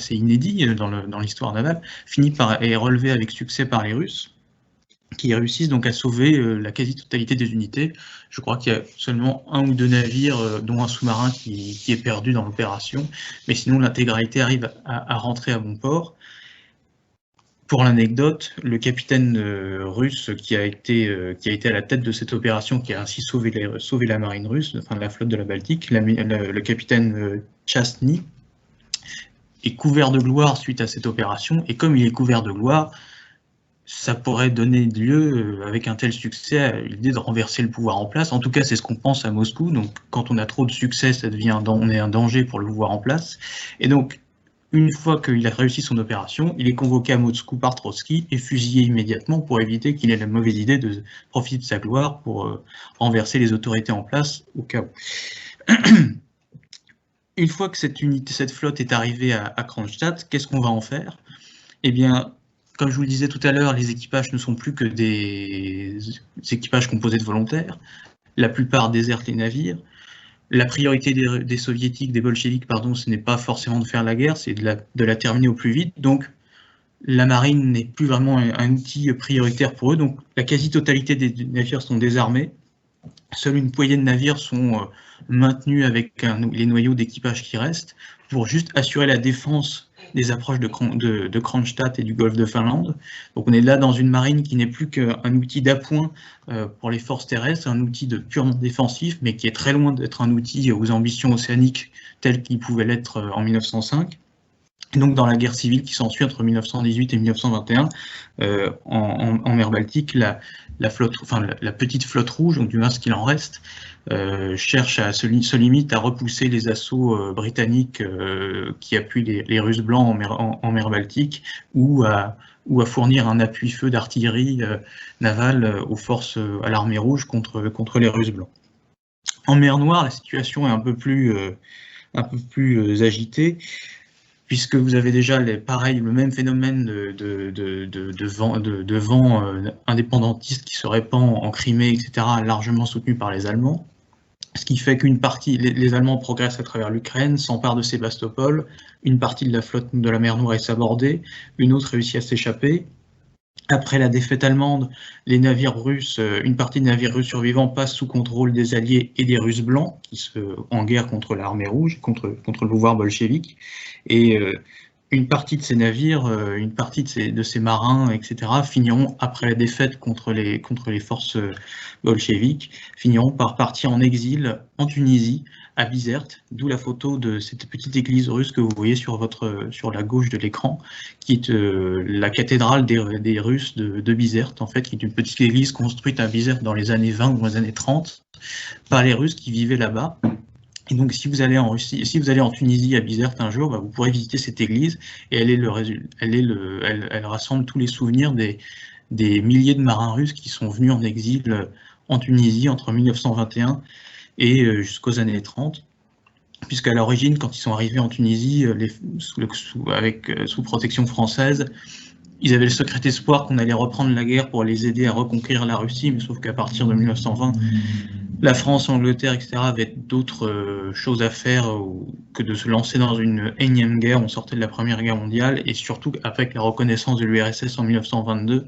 inédit dans l'histoire navale est relevé avec succès par les Russes, qui réussissent donc à sauver la quasi-totalité des unités. Je crois qu'il y a seulement 1 ou 2 navires, dont un sous-marin qui est perdu dans l'opération, mais sinon l'intégralité arrive à rentrer à bon port. Pour l'anecdote, le capitaine russe qui a été à la tête de cette opération, qui a ainsi sauvé la marine russe, enfin la flotte de la Baltique, le capitaine Chastny, est couvert de gloire suite à cette opération, et comme il est couvert de gloire, ça pourrait donner lieu, avec un tel succès, à l'idée de renverser le pouvoir en place. En tout cas, c'est ce qu'on pense à Moscou. Donc, quand on a trop de succès, on est un danger pour le pouvoir en place. Et donc, une fois qu'il a réussi son opération, il est convoqué à Moscou par Trotsky et fusillé immédiatement pour éviter qu'il ait la mauvaise idée de profiter de sa gloire pour renverser les autorités en place au cas où. Une fois que cette flotte est arrivée à Kronstadt, qu'est-ce qu'on va en faire? Eh bien, comme je vous le disais tout à l'heure, les équipages ne sont plus que des équipages composés de volontaires. La plupart désertent les navires. La priorité des soviétiques, des bolcheviks, pardon, ce n'est pas forcément de faire la guerre, c'est de la terminer au plus vite. Donc, la marine n'est plus vraiment un outil prioritaire pour eux. Donc, la quasi-totalité des navires sont désarmés. Seule une poignée de navires sont maintenus avec les noyaux d'équipage qui restent pour juste assurer la défense des approches de Kronstadt et du golfe de Finlande. Donc on est là dans une marine qui n'est plus qu'un outil d'appoint pour les forces terrestres, un outil purement défensif, mais qui est très loin d'être un outil aux ambitions océaniques telles qu'il pouvait l'être en 1905. Et donc dans la guerre civile qui s'ensuit entre 1918 et 1921, en mer Baltique, la petite flotte rouge, donc du moins ce qu'il en reste, se limite à repousser les assauts britanniques qui appuient les Russes blancs en mer Baltique, ou à fournir un appui-feu d'artillerie navale aux forces, à l'armée rouge contre les Russes blancs. En mer Noire, la situation est un peu plus agitée, puisque vous avez déjà le même phénomène de vent indépendantiste qui se répand en Crimée, etc., largement soutenu par les Allemands. Ce qui fait qu'une partie, les Allemands progressent à travers l'Ukraine, s'emparent de Sébastopol, une partie de la flotte de la mer Noire est sabordée, une autre réussit à s'échapper. Après la défaite allemande, une partie des navires russes survivants passe sous contrôle des Alliés et des Russes blancs, qui en guerre contre l'armée rouge, contre le pouvoir bolchevique. Et une partie de ces navires, une partie de ces marins, etc., finiront, après la défaite contre les forces bolcheviques, finiront par partir en exil en Tunisie, à Bizerte, d'où la photo de cette petite église russe que vous voyez sur la gauche de l'écran, qui est la cathédrale des Russes de Bizerte, en fait, qui est une petite église construite à Bizerte dans les années 20 ou dans les années 30, par les Russes qui vivaient là-bas. Et donc, si vous allez en Russie, si vous allez en Tunisie à Bizerte un jour, vous pourrez visiter cette église, et elle rassemble tous les souvenirs des milliers de marins russes qui sont venus en exil en Tunisie entre 1921 et jusqu'aux années 30, puisqu'à l'origine, quand ils sont arrivés en Tunisie, sous protection française, ils avaient le secret espoir qu'on allait reprendre la guerre pour les aider à reconquérir la Russie, mais sauf qu'à partir de 1920, la France, l'Angleterre, etc. avaient d'autres choses à faire que de se lancer dans une énième guerre. On sortait de la Première Guerre mondiale, et surtout avec la reconnaissance de l'URSS en 1922,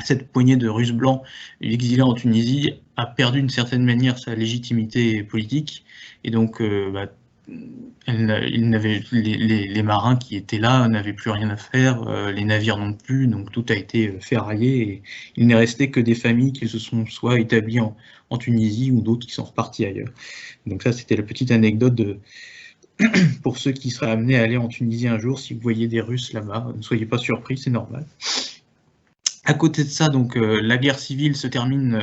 cette poignée de Russes blancs exilés en Tunisie a perdu d'une certaine manière sa légitimité politique, et donc les marins qui étaient là n'avaient plus rien à faire, les navires non plus, donc tout a été ferraillé, et il n'est resté que des familles qui se sont soit établies en Tunisie ou d'autres qui sont repartis ailleurs. Donc ça, c'était la petite anecdote pour ceux qui seraient amenés à aller en Tunisie un jour. Si vous voyez des Russes là-bas, ne soyez pas surpris, c'est normal. À côté de ça, donc, la guerre civile se termine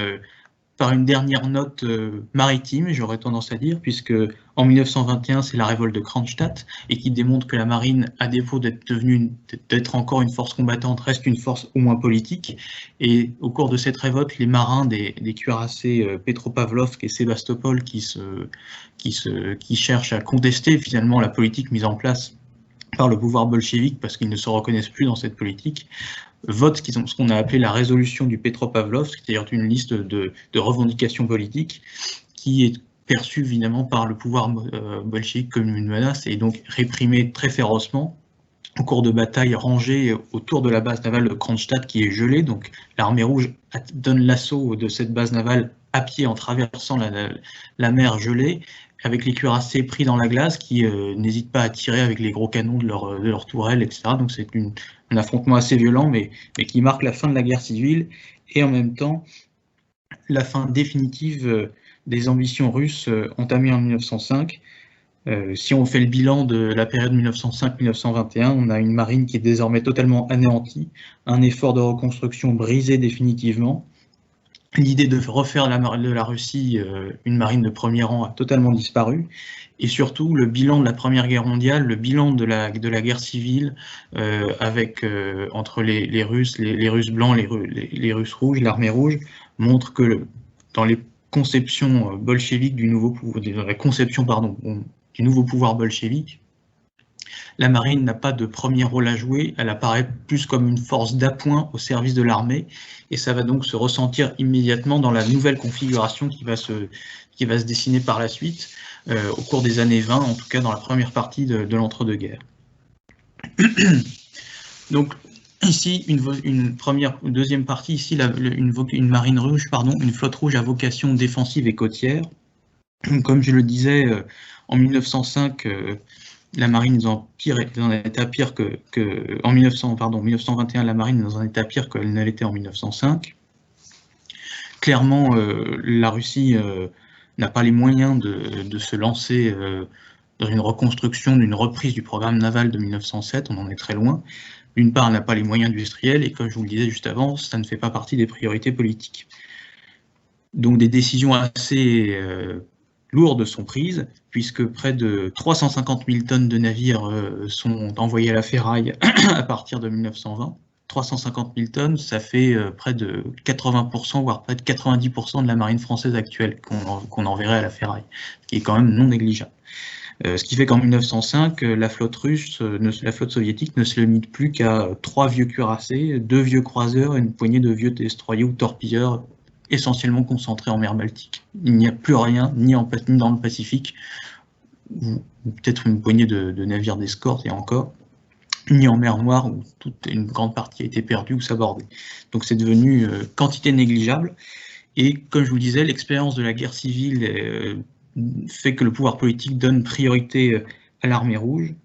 par une dernière note maritime, j'aurais tendance à dire, puisque en 1921, c'est la révolte de Kronstadt, et qui démontre que la marine, à défaut d'être encore une force combattante, reste une force au moins politique. Et au cours de cette révolte, les marins des cuirassés Petropavlovsk et Sébastopol, qui cherchent à contester finalement la politique mise en place par le pouvoir bolchevique, parce qu'ils ne se reconnaissent plus dans cette politique, votent ce qu'on a appelé la résolution du Petropavlovsk, c'est-à-dire une liste de revendications politiques qui est perçue évidemment par le pouvoir bolchevique comme une menace et donc réprimée très férocement au cours de batailles rangées autour de la base navale de Kronstadt qui est gelée. Donc l'armée rouge donne l'assaut de cette base navale à pied en traversant la mer gelée, avec les cuirassés pris dans la glace qui n'hésitent pas à tirer avec les gros canons de leurs tourelles, etc. Donc c'est un affrontement assez violent, mais qui marque la fin de la guerre civile et en même temps la fin définitive des ambitions russes entamées en 1905. Si on fait le bilan de la période 1905-1921, on a une marine qui est désormais totalement anéantie, un effort de reconstruction brisé définitivement. L'idée de refaire de la Russie une marine de premier rang a totalement disparu. Et surtout, le bilan de la Première Guerre mondiale, le bilan de la guerre civile, entre les Russes, les Russes blancs, les Russes rouges, l'armée rouge, montre que dans les conceptions bolcheviques du nouveau pouvoir bolchevique, la marine n'a pas de premier rôle à jouer, elle apparaît plus comme une force d'appoint au service de l'armée, et ça va donc se ressentir immédiatement dans la nouvelle configuration qui va se dessiner par la suite, au cours des années 20, en tout cas dans la première partie de l'entre-deux-guerres. Donc ici, une deuxième partie, ici une marine rouge, une flotte rouge à vocation défensive et côtière. Comme je le disais, en 1905, la marine est dans un état pire en 1921, la marine est dans un état pire qu'elle ne l'était en 1905. Clairement, la Russie n'a pas les moyens de se lancer dans une reconstruction, d'une reprise du programme naval de 1907, on en est très loin. D'une part, elle n'a pas les moyens industriels, et comme je vous le disais juste avant, ça ne fait pas partie des priorités politiques. Donc des décisions assez lourdes sont prises, puisque près de 350 000 tonnes de navires sont envoyés à la ferraille à partir de 1920. 350 000 tonnes, ça fait près de 80%, voire près de 90% de la marine française actuelle qu'on enverrait à la ferraille, ce qui est quand même non négligeable. Ce qui fait qu'en 1905, la flotte soviétique ne se limite plus qu'à 3 vieux cuirassés, 2 vieux croiseurs et une poignée de vieux destroyers ou torpilleurs essentiellement concentrés en mer Baltique. Il n'y a plus rien, ni dans le Pacifique, ou peut-être une poignée de navires d'escorte et encore, ni en mer Noire où une grande partie a été perdue ou sabordée. Donc c'est devenu quantité négligeable. Et comme je vous disais, l'expérience de la guerre civile fait que le pouvoir politique donne priorité à l'armée rouge.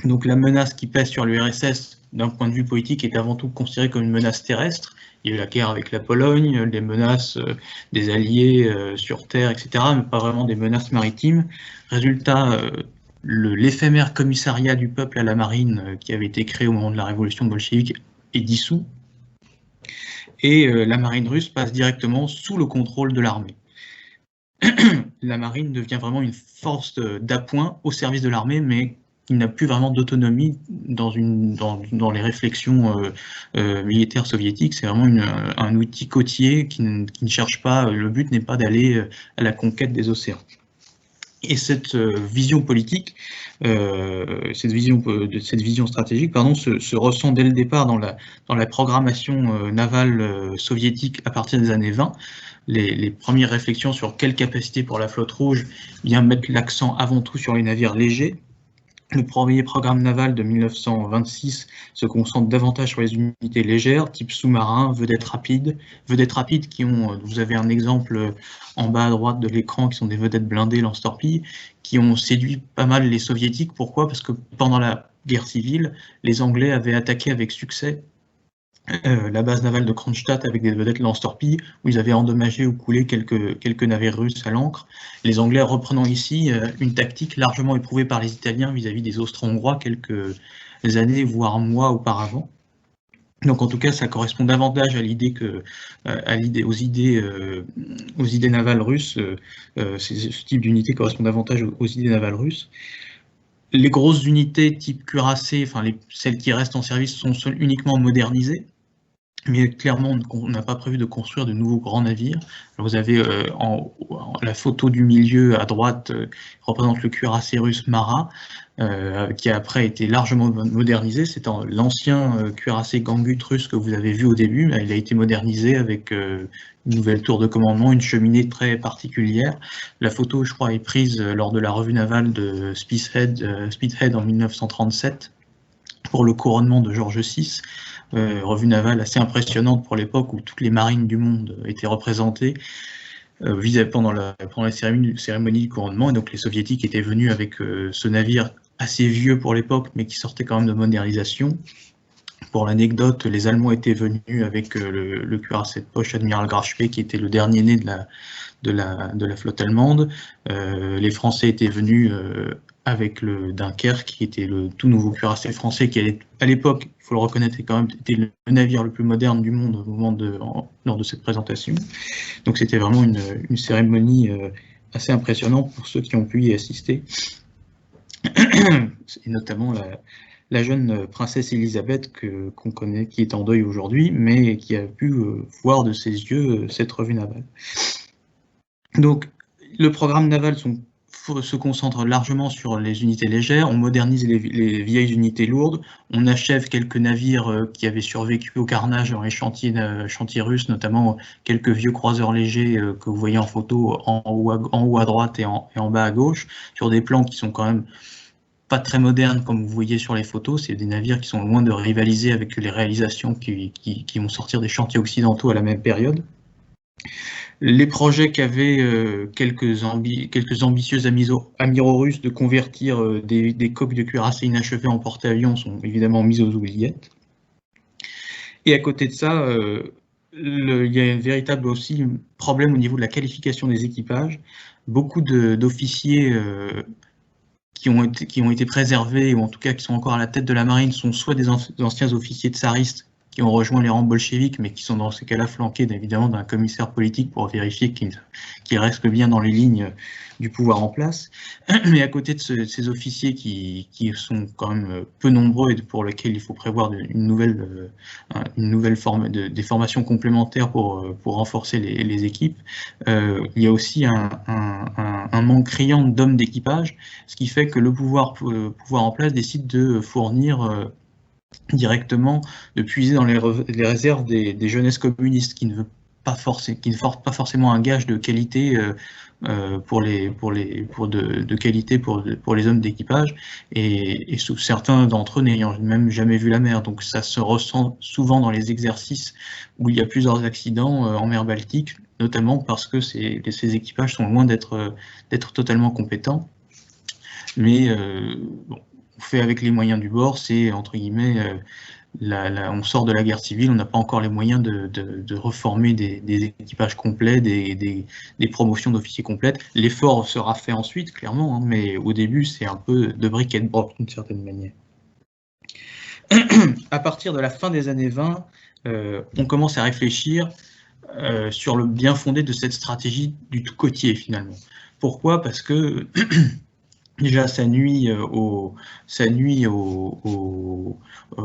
Donc la menace qui pèse sur l'URSS, d'un point de vue politique, est avant tout considérée comme une menace terrestre. Il y a eu la guerre avec la Pologne, les menaces des alliés sur terre, etc., mais pas vraiment des menaces maritimes. Résultat, l'éphémère commissariat du peuple à la marine qui avait été créé au moment de la révolution bolchevique est dissous. Et la marine russe passe directement sous le contrôle de l'armée. La marine devient vraiment une force d'appoint au service de l'armée, mais qui n'a plus vraiment d'autonomie dans les réflexions militaires soviétiques. C'est vraiment un outil côtier qui ne cherche pas, le but n'est pas d'aller à la conquête des océans. Et cette vision politique, cette vision stratégique, se ressent dès le départ dans la programmation navale soviétique à partir des années 20. Les premières réflexions sur quelle capacité pour la flotte rouge mettent l'accent avant tout sur les navires légers. Le premier programme naval de 1926 se concentre davantage sur les unités légères, type sous-marin, vedettes rapides qui ont, vous avez un exemple en bas à droite de l'écran, qui sont des vedettes blindées lance-torpilles, qui ont séduit pas mal les soviétiques. Pourquoi? Parce que pendant la guerre civile, les Anglais avaient attaqué avec succès la base navale de Kronstadt avec des vedettes lance-torpilles, où ils avaient endommagé ou coulé quelques navires russes à l'ancre. Les Anglais reprenant ici une tactique largement éprouvée par les Italiens vis-à-vis des Austro-Hongrois quelques années, voire mois auparavant. Donc en tout cas, ça correspond davantage à aux idées navales russes. Ce type d'unité correspond davantage aux idées navales russes. Les grosses unités type cuirassé, celles qui restent en service, sont uniquement modernisées. mais clairement, on n'a pas prévu de construire de nouveaux grands navires. Alors vous avez la photo du milieu à droite représente le cuirassé russe Mara, qui a après été largement modernisé. C'est l'ancien cuirassé Gangut russe que vous avez vu au début. Il a été modernisé avec une nouvelle tour de commandement, une cheminée très particulière. La photo, je crois, est prise lors de la revue navale de Spithead en 1937 pour le couronnement de George VI. Revue navale assez impressionnante pour l'époque où toutes les marines du monde étaient représentées pendant la cérémonie du couronnement. Et donc les soviétiques étaient venus avec ce navire assez vieux pour l'époque, mais qui sortait quand même de modernisation. Pour l'anecdote, les Allemands étaient venus avec le cuirassé de poche Admiral Graf Spee, qui était le dernier né de la flotte allemande. Les Français étaient venus avec le Dunkerque, qui était le tout nouveau cuirassé français, qui à l'époque, il faut le reconnaître, quand même était le navire le plus moderne du monde au moment lors de cette présentation. Donc c'était vraiment une cérémonie assez impressionnante pour ceux qui ont pu y assister, et notamment la jeune princesse Elisabeth qu'on connaît, qui est en deuil aujourd'hui, mais qui a pu voir de ses yeux cette revue navale. Donc le programme naval se concentre largement sur les unités légères, on modernise les vieilles unités lourdes, on achève quelques navires qui avaient survécu au carnage dans les chantiers russes, notamment quelques vieux croiseurs légers que vous voyez en photo en haut à droite et en bas à gauche, sur des plans qui sont quand même pas très modernes comme vous voyez sur les photos. C'est des navires qui sont loin de rivaliser avec les réalisations qui vont sortir des chantiers occidentaux à la même période. Les projets qu'avaient quelques ambitieux amiraux russes de convertir des coques de cuirassés inachevés en porte-avions sont évidemment mis aux oubliettes. Et à côté de ça, il y a un véritable aussi problème au niveau de la qualification des équipages. Beaucoup d'officiers qui ont été préservés, ou en tout cas qui sont encore à la tête de la marine, sont soit des anciens officiers tsaristes qui ont rejoint les rangs bolcheviques, mais qui sont dans ces cas-là flanqués évidemment d'un commissaire politique pour vérifier qu'ils restent bien dans les lignes du pouvoir en place. Mais à côté de ces officiers qui sont quand même peu nombreux et pour lesquels il faut prévoir une nouvelle forme des formations complémentaires pour renforcer les équipes, il y a aussi un manque criant d'hommes d'équipage, ce qui fait que le pouvoir en place décide de fournir directement, de puiser dans les réserves des jeunesses communistes qui ne portent pas forcément un gage de qualité pour les hommes d'équipage, et certains d'entre eux n'ayant même jamais vu la mer. Donc ça se ressent souvent dans les exercices où il y a plusieurs accidents en mer Baltique, notamment parce que ces équipages sont loin d'être totalement compétents. Mais bon, on fait avec les moyens du bord, c'est entre guillemets, on sort de la guerre civile, on n'a pas encore les moyens de reformer des équipages complets, des promotions d'officiers complètes. L'effort sera fait ensuite, clairement, hein, mais au début, c'est un peu de brick and broc d'une certaine manière. À partir de la fin des années 20, on commence à réfléchir sur le bien fondé de cette stratégie du tout côtier, finalement. Pourquoi ? Parce que déjà, ça nuit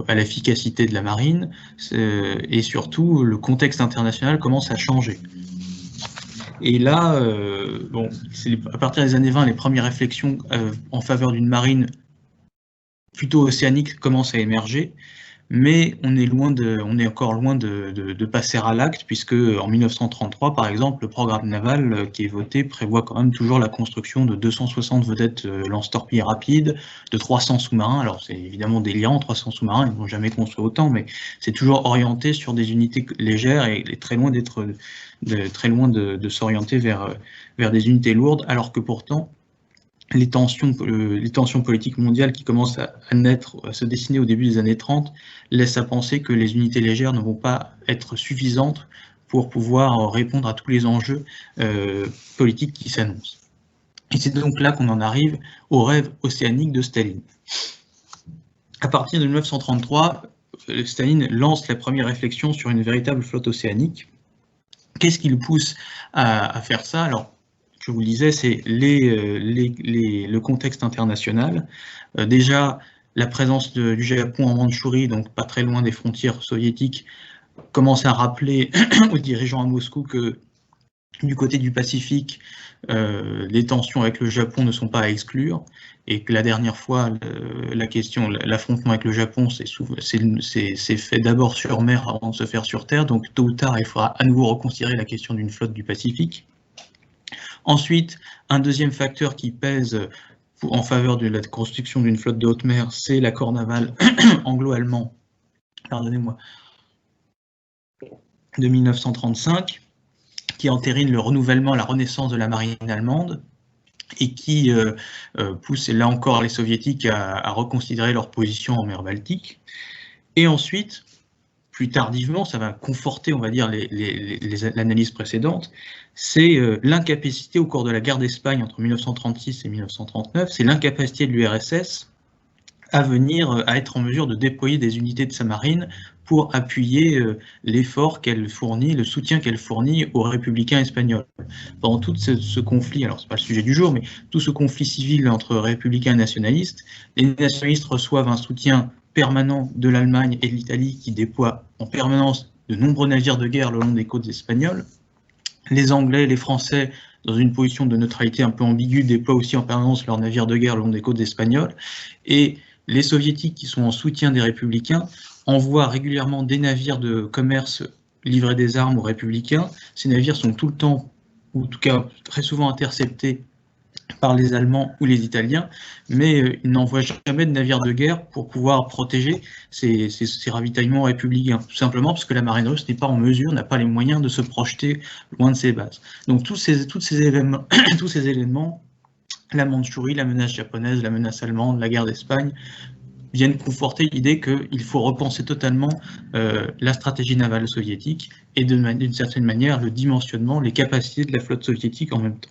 à l'efficacité de la marine, et surtout, le contexte international commence à changer. Et là, bon, c'est à partir des années 20, les premières réflexions en faveur d'une marine plutôt océanique commencent à émerger. Mais on est encore loin de passer à l'acte, puisque en 1933, par exemple, le programme naval qui est voté prévoit quand même toujours la construction de 260 vedettes lance-torpilles rapides, de 300 sous-marins. Alors c'est évidemment délirant, 300 sous-marins, ils n'ont jamais construit autant, mais c'est toujours orienté sur des unités légères et très loin de s'orienter vers des unités lourdes, alors que pourtant, les tensions politiques mondiales qui commencent à naître, à se dessiner au début des années 30, laissent à penser que les unités légères ne vont pas être suffisantes pour pouvoir répondre à tous les enjeux politiques qui s'annoncent. Et c'est donc là qu'on en arrive au rêve océanique de Staline. À partir de 1933, Staline lance la première réflexion sur une véritable flotte océanique. Qu'est-ce qui le pousse à faire ça ? Alors, je vous le disais, c'est le contexte international. Déjà, la présence du Japon en Mandchourie, donc pas très loin des frontières soviétiques, commence à rappeler aux dirigeants à Moscou que du côté du Pacifique, les tensions avec le Japon ne sont pas à exclure, et que la dernière fois, l'affrontement avec le Japon s'est fait d'abord sur mer avant de se faire sur terre, donc tôt ou tard, il faudra à nouveau reconsidérer la question d'une flotte du Pacifique. Ensuite, un deuxième facteur qui pèse en faveur de la construction d'une flotte de haute mer, c'est l'accord naval anglo-allemand, pardonnez-moi, de 1935, qui entérine le renouvellement, la renaissance de la marine allemande, et qui pousse là encore les soviétiques à reconsidérer leur position en mer Baltique. Et ensuite, plus tardivement, ça va conforter, on va dire, l'analyse précédente, c'est l'incapacité au cours de la guerre d'Espagne entre 1936 et 1939, c'est l'incapacité de l'URSS à être en mesure de déployer des unités de sa marine pour appuyer l'effort qu'elle fournit, le soutien qu'elle fournit aux républicains espagnols. Pendant tout ce conflit, alors c'est pas le sujet du jour, mais tout ce conflit civil entre républicains et nationalistes, les nationalistes reçoivent un soutien permanent de l'Allemagne et de l'Italie qui déploient en permanence de nombreux navires de guerre le long des côtes espagnoles. Les Anglais, les Français, dans une position de neutralité un peu ambiguë, déploient aussi en permanence leurs navires de guerre le long des côtes espagnoles. Et les soviétiques, qui sont en soutien des républicains, envoient régulièrement des navires de commerce livrer des armes aux républicains. Ces navires sont tout le temps, ou en tout cas très souvent interceptés par les Allemands ou les Italiens, mais ils n'envoient jamais de navires de guerre pour pouvoir protéger ces ravitaillements républicains, tout simplement parce que la marine russe n'est pas en mesure, n'a pas les moyens de se projeter loin de ses bases. Donc tous ces éléments, la Mandchourie, la menace japonaise, la menace allemande, la guerre d'Espagne, viennent conforter l'idée qu'il faut repenser totalement la stratégie navale soviétique et d'une certaine manière le dimensionnement, les capacités de la flotte soviétique en même temps.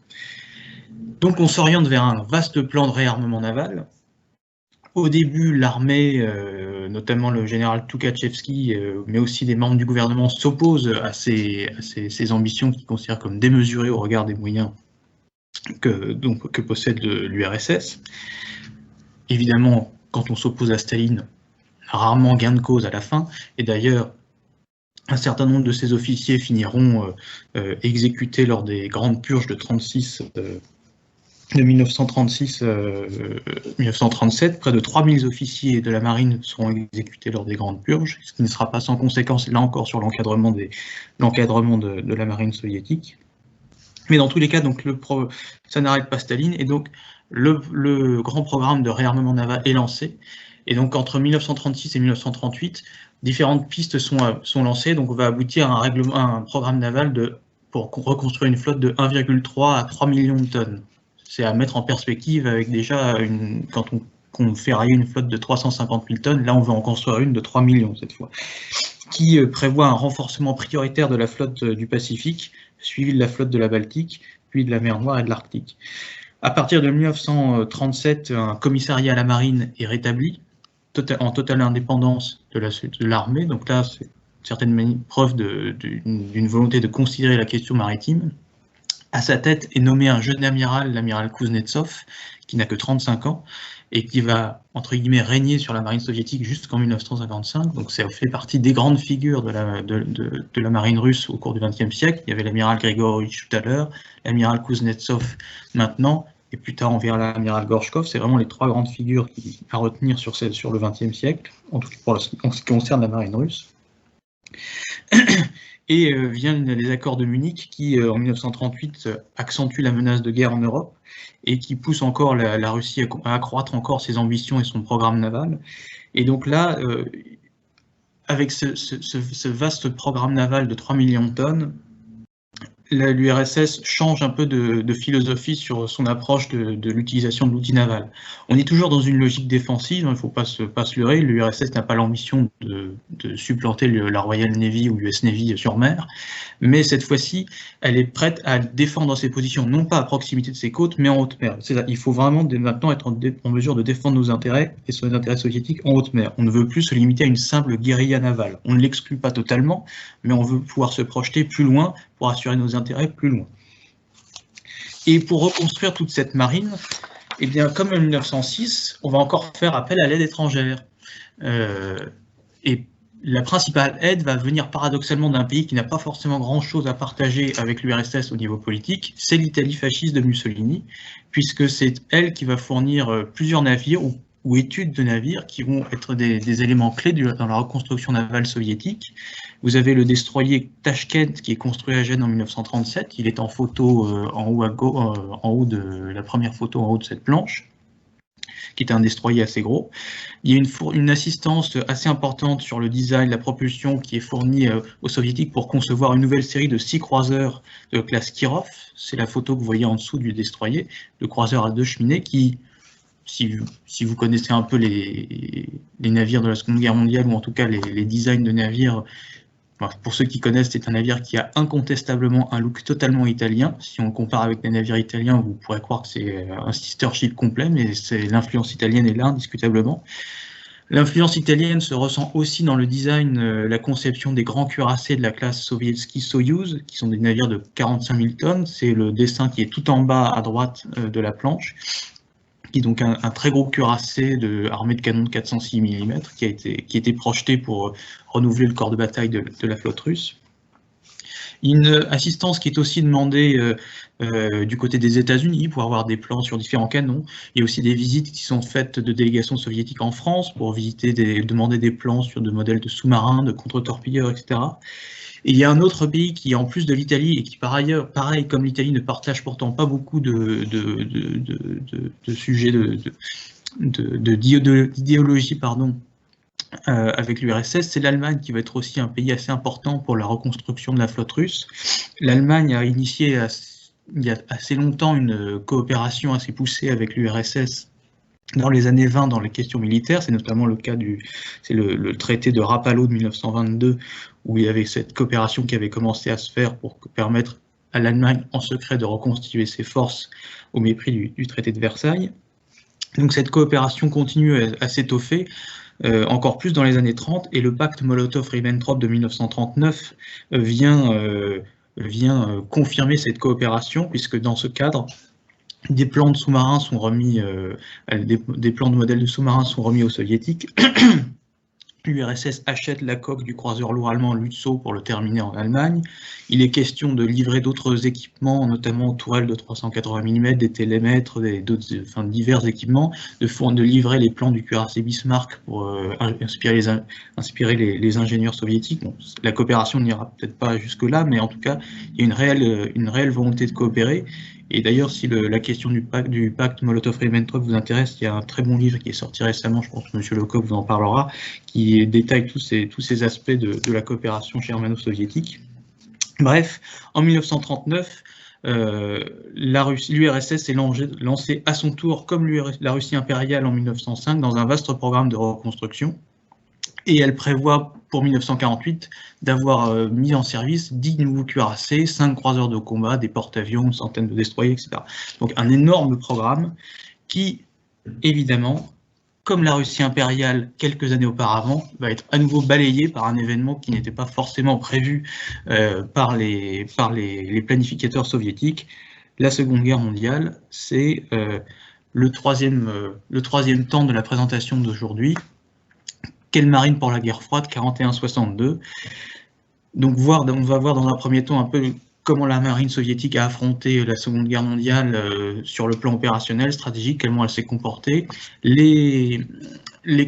Donc on s'oriente vers un vaste plan de réarmement naval. Au début, l'armée, notamment le général Tukhachevski, mais aussi des membres du gouvernement, s'opposent à ces ambitions qu'ils considèrent comme démesurées au regard des moyens que possède l'URSS. Évidemment, quand on s'oppose à Staline, on a rarement gain de cause à la fin, et d'ailleurs, un certain nombre de ces officiers finiront exécutés lors des grandes purges de 1936-1937, près de 3000 officiers de la marine seront exécutés lors des grandes purges, ce qui ne sera pas sans conséquence, là encore, sur l'encadrement de la marine soviétique. Mais dans tous les cas, donc, ça n'arrête pas Staline, et donc le grand programme de réarmement naval est lancé. Et donc entre 1936 et 1938, différentes pistes sont lancées, donc on va aboutir à un programme naval pour reconstruire une flotte de 1,3 à 3 millions de tonnes. C'est à mettre en perspective avec déjà, quand on fait railler une flotte de 350 000 tonnes, là on va en construire une de 3 millions cette fois, qui prévoit un renforcement prioritaire de la flotte du Pacifique, suivi de la flotte de la Baltique, puis de la mer Noire et de l'Arctique. À partir de 1937, un commissariat à la marine est rétabli, en totale indépendance de l'armée, donc là c'est une certaine preuve d'une volonté de considérer la question maritime. À sa tête est nommé un jeune amiral, l'amiral Kuznetsov, qui n'a que 35 ans, et qui va, entre guillemets, régner sur la marine soviétique jusqu'en 1955. Donc ça fait partie des grandes figures de la marine russe au cours du XXe siècle. Il y avait l'amiral Grigorovitch tout à l'heure, l'amiral Kuznetsov maintenant, et plus tard on verra l'amiral Gorchkov. C'est vraiment les trois grandes figures à retenir sur le XXe siècle, en tout cas en ce qui concerne la marine russe. Et viennent les accords de Munich qui, en 1938, accentuent la menace de guerre en Europe et qui poussent encore la Russie à accroître encore ses ambitions et son programme naval. Et donc là, avec ce vaste programme naval de 3 millions de tonnes, l'URSS change un peu de philosophie sur son approche de l'utilisation de l'outil naval. On est toujours dans une logique défensive, il ne faut pas se leurrer, l'URSS n'a pas l'ambition de supplanter la Royal Navy ou l'US Navy sur mer, mais cette fois-ci, elle est prête à défendre ses positions, non pas à proximité de ses côtes, mais en haute mer. Il faut vraiment maintenant être en mesure de défendre nos intérêts et les intérêts soviétiques en haute mer. On ne veut plus se limiter à une simple guérilla navale. On ne l'exclut pas totalement, mais on veut pouvoir se projeter plus loin pour assurer nos intérêts plus loin. Et pour reconstruire toute cette marine, eh bien, comme en 1906, on va encore faire appel à l'aide étrangère. Et la principale aide va venir paradoxalement d'un pays qui n'a pas forcément grand-chose à partager avec l'URSS au niveau politique, c'est l'Italie fasciste de Mussolini, puisque c'est elle qui va fournir plusieurs navires ou études de navires qui vont être des éléments clés dans la reconstruction navale soviétique. Vous avez le destroyer Tashkent qui est construit à Gênes en 1937, il est en photo en haut de la première photo en haut de cette planche, qui était un destroyer assez gros. Il y a une assistance assez importante sur le design, la propulsion qui est fournie aux soviétiques pour concevoir une nouvelle série de 6 croiseurs de classe Kirov. C'est la photo que vous voyez en dessous du destroyer, le croiseur à 2 cheminées qui, si vous connaissez un peu les navires de la Seconde Guerre mondiale, ou en tout cas les designs de navires, pour ceux qui connaissent, c'est un navire qui a incontestablement un look totalement italien. Si on le compare avec des navires italiens, vous pourrez croire que c'est un sister ship complet, mais l'influence italienne est là, indiscutablement. L'influence italienne se ressent aussi dans le design, la conception des grands cuirassés de la classe Sovietsky Soyouz, qui sont des navires de 45 000 tonnes. C'est le dessin qui est tout en bas à droite de la planche, qui est donc un très gros cuirassé armé de canons de 406 mm, qui a été projeté pour renouveler le corps de bataille de la flotte russe. Une assistance qui est aussi demandée du côté des États-Unis pour avoir des plans sur différents canons. Il y a aussi des visites qui sont faites de délégations soviétiques en France pour demander des plans sur des modèles de sous-marins, de contre-torpilleurs, etc. Et il y a un autre pays qui, en plus de l'Italie, et qui par ailleurs, pareil comme l'Italie, ne partage pourtant pas beaucoup de sujets d'idéologie, pardon, avec l'URSS, c'est l'Allemagne qui va être aussi un pays assez important pour la reconstruction de la flotte russe. L'Allemagne a initié il y a assez longtemps une coopération assez poussée avec l'URSS dans les années 20 dans les questions militaires. C'est notamment le cas le traité de Rapallo de 1922, où il y avait cette coopération qui avait commencé à se faire pour permettre à l'Allemagne en secret de reconstituer ses forces au mépris du traité de Versailles. Donc cette coopération continue à s'étoffer, encore plus dans les années 30, et le pacte Molotov-Ribbentrop de 1939 vient confirmer cette coopération, puisque dans ce cadre, des plans de sous-marins sont remis, des plans de modèles de sous-marins sont remis aux soviétiques. L'URSS achète la coque du croiseur lourd allemand Lützow pour le terminer en Allemagne. Il est question de livrer d'autres équipements, notamment tourelles de 380 mm, des télémètres, divers équipements, de livrer les plans du cuirassé Bismarck pour inspirer les ingénieurs soviétiques. Bon, la coopération n'ira peut-être pas jusque-là, mais en tout cas, il y a une réelle volonté de coopérer. Et d'ailleurs, si la question du pacte Molotov-Ribbentrop vous intéresse, il y a un très bon livre qui est sorti récemment, je pense que M. Lecoq vous en parlera, qui détaille tous ces aspects de la coopération germano-soviétique. Bref, en 1939, l'URSS s'est lancée à son tour, comme la Russie impériale en 1905, dans un vaste programme de reconstruction. Et elle prévoit pour 1948 d'avoir mis en service 10 nouveaux cuirassés, 5 croiseurs de combat, des porte-avions, une centaine de destroyers, etc. Donc un énorme programme qui, évidemment, comme la Russie impériale quelques années auparavant, va être à nouveau balayé par un événement qui n'était pas forcément prévu par les planificateurs soviétiques. La Seconde Guerre mondiale, c'est le troisième temps de la présentation d'aujourd'hui. Quelle marine pour la guerre froide, 41-62. Donc on va voir dans un premier temps un peu comment la marine soviétique a affronté la Seconde Guerre mondiale sur le plan opérationnel, stratégique, comment elle s'est comportée, les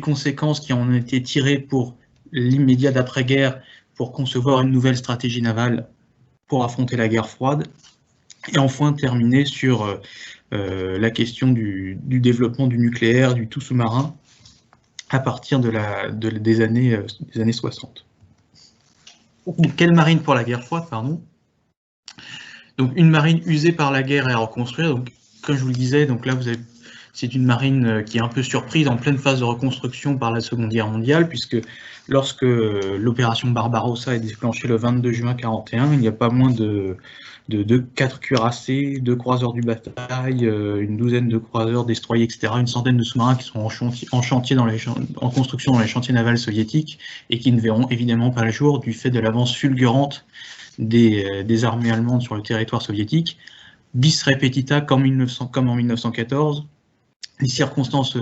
conséquences qui en ont été tirées pour l'immédiat d'après-guerre pour concevoir une nouvelle stratégie navale pour affronter la guerre froide, et enfin terminer sur la question du développement du nucléaire, du tout sous-marin, à partir des années 60. Donc, quelle marine pour la guerre froide, pardon. Donc une marine usée par la guerre et à reconstruire. Donc, comme je vous le disais, donc là c'est une marine qui est un peu surprise en pleine phase de reconstruction par la Seconde Guerre mondiale, puisque lorsque l'opération Barbarossa est déclenchée le 22 juin 1941, il n'y a pas moins de 4 cuirassés, 2 croiseurs du bataille, une douzaine de croiseurs, destroyers, etc., une centaine de sous-marins qui sont en construction dans les chantiers navals soviétiques et qui ne verront évidemment pas le jour du fait de l'avance fulgurante des armées allemandes sur le territoire soviétique. Bis repetita, comme en 1914, Les circonstances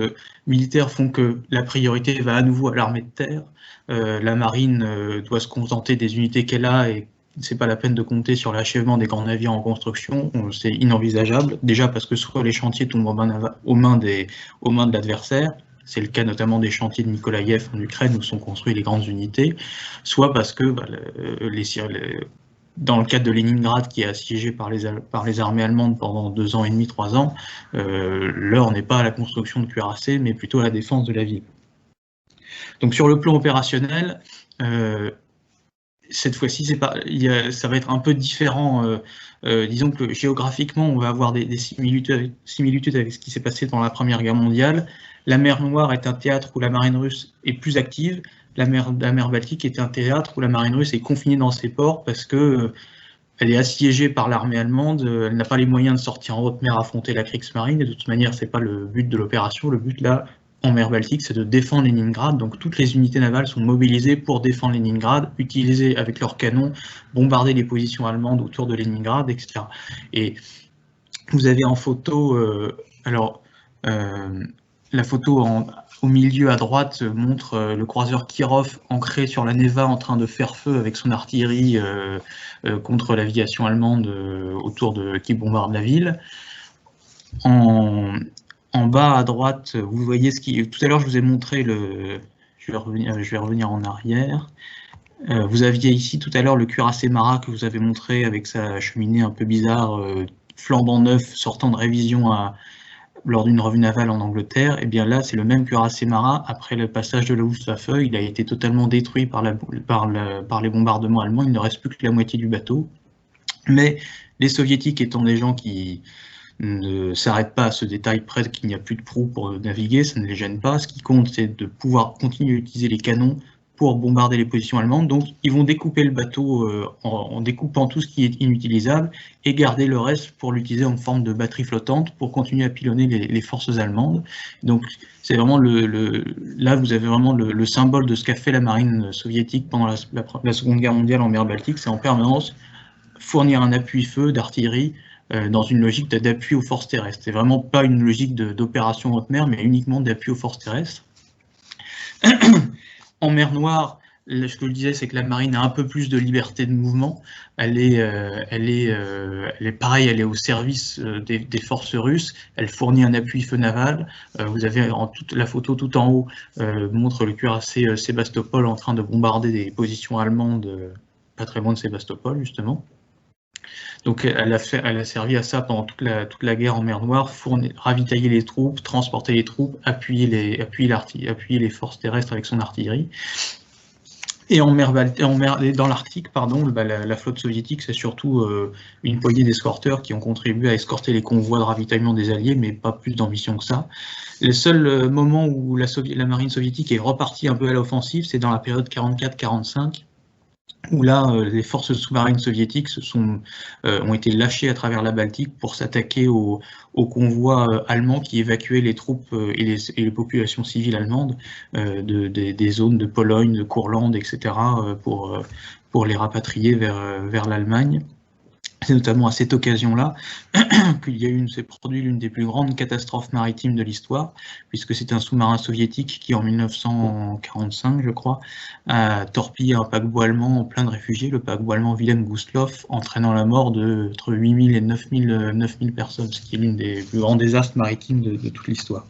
militaires font que la priorité va à nouveau à l'armée de terre. La marine doit se contenter des unités qu'elle a et c'est pas la peine de compter sur l'achèvement des grands navires en construction. C'est inenvisageable. Déjà parce que soit les chantiers tombent aux mains de l'adversaire. C'est le cas notamment des chantiers de Nikolaïev en Ukraine où sont construites les grandes unités, soit parce que dans le cadre de Leningrad, qui est assiégé par les armées allemandes pendant 2 ans et demi, 3 ans, l'heure n'est pas à la construction de cuirassés, mais plutôt à la défense de la ville. Donc sur le plan opérationnel, cette fois-ci, ça va être un peu différent. Disons que géographiquement, on va avoir des similitudes avec ce qui s'est passé dans la Première Guerre mondiale. La mer Noire est un théâtre où la marine russe est plus active. La mer Baltique est un théâtre où la marine russe est confinée dans ses ports parce que elle est assiégée par l'armée allemande, elle n'a pas les moyens de sortir en haute mer affronter la Kriegsmarine, et de toute manière, c'est pas le but de l'opération. Le but là, en mer Baltique, c'est de défendre Leningrad. Donc toutes les unités navales sont mobilisées pour défendre Leningrad, utiliser avec leurs canons, bombarder les positions allemandes autour de Leningrad, etc. Et vous avez en photo, la photo au milieu à droite montre le croiseur Kirov ancré sur la Neva en train de faire feu avec son artillerie contre l'aviation allemande qui bombarde la ville. En bas à droite, vous voyez tout à l'heure je vous ai montré je vais revenir en arrière. Vous aviez ici tout à l'heure le cuirassé Marat que vous avez montré avec sa cheminée un peu bizarre, flambant neuf, sortant de révision lors d'une revue navale en Angleterre. Et bien là, c'est le même cuirassé Marat. Après le passage de la Luftwaffe, il a été totalement détruit par les bombardements allemands. Il ne reste plus que la moitié du bateau. Mais les soviétiques étant des gens qui ne s'arrêtent pas à ce détail près qu'il n'y a plus de proue pour naviguer, ça ne les gêne pas. Ce qui compte, c'est de pouvoir continuer à utiliser les canons pour bombarder les positions allemandes. Donc, ils vont découper le bateau en découpant tout ce qui est inutilisable et garder le reste pour l'utiliser en forme de batterie flottante pour continuer à pilonner les forces allemandes. Donc, c'est vraiment là, vous avez vraiment le symbole de ce qu'a fait la marine soviétique pendant la Seconde Guerre mondiale en mer Baltique. C'est en permanence fournir un appui-feu d'artillerie dans une logique d'appui aux forces terrestres. C'est vraiment pas une logique d'opération haute mer, mais uniquement d'appui aux forces terrestres. En mer Noire, ce que je disais, c'est que la marine a un peu plus de liberté de mouvement. Elle est pareil, elle est au service des forces russes. Elle fournit un appui feu naval. Vous avez la photo tout en haut montre le cuirassé Sébastopol en train de bombarder des positions allemandes pas très loin de Sébastopol, justement. Donc elle a servi à ça pendant toute la guerre en mer Noire, ravitailler les troupes, transporter les troupes, appuyer les forces terrestres avec son artillerie. Et dans l'Arctique, la flotte soviétique, c'est surtout une poignée d'escorteurs qui ont contribué à escorter les convois de ravitaillement des Alliés, mais pas plus d'ambition que ça. Le seul moment où la marine soviétique est repartie un peu à l'offensive, c'est dans la période 44-45, où là, les forces sous-marines soviétiques ont été lâchées à travers la Baltique pour s'attaquer aux convois allemands qui évacuaient les troupes et les populations civiles allemandes des zones de Pologne, de Courlande, etc., pour les rapatrier vers l'Allemagne. C'est notamment à cette occasion-là s'est produit l'une des plus grandes catastrophes maritimes de l'histoire, puisque c'est un sous-marin soviétique qui, en 1945, je crois, a torpillé un paquebot allemand en plein de réfugiés, le paquebot allemand Wilhelm Gustloff, entraînant la mort entre 8000 et 9000 personnes, ce qui est l'une des plus grands désastres maritimes de toute l'histoire.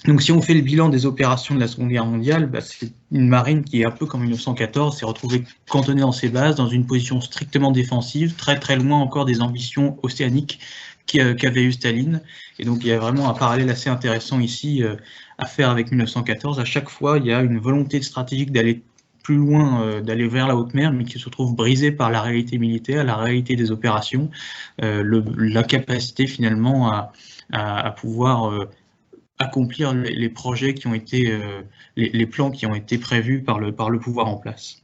Donc si on fait le bilan des opérations de la Seconde Guerre mondiale, c'est une marine qui est un peu comme 1914, s'est retrouvée cantonnée dans ses bases, dans une position strictement défensive, très très loin encore des ambitions océaniques qu'avait eu Staline. Et donc il y a vraiment un parallèle assez intéressant ici à faire avec 1914. À chaque fois, il y a une volonté stratégique d'aller plus loin, d'aller vers la haute mer, mais qui se trouve brisée par la réalité militaire, la réalité des opérations, l'incapacité finalement à pouvoir accomplir les projets qui ont été, les plans qui ont été prévus par le pouvoir en place.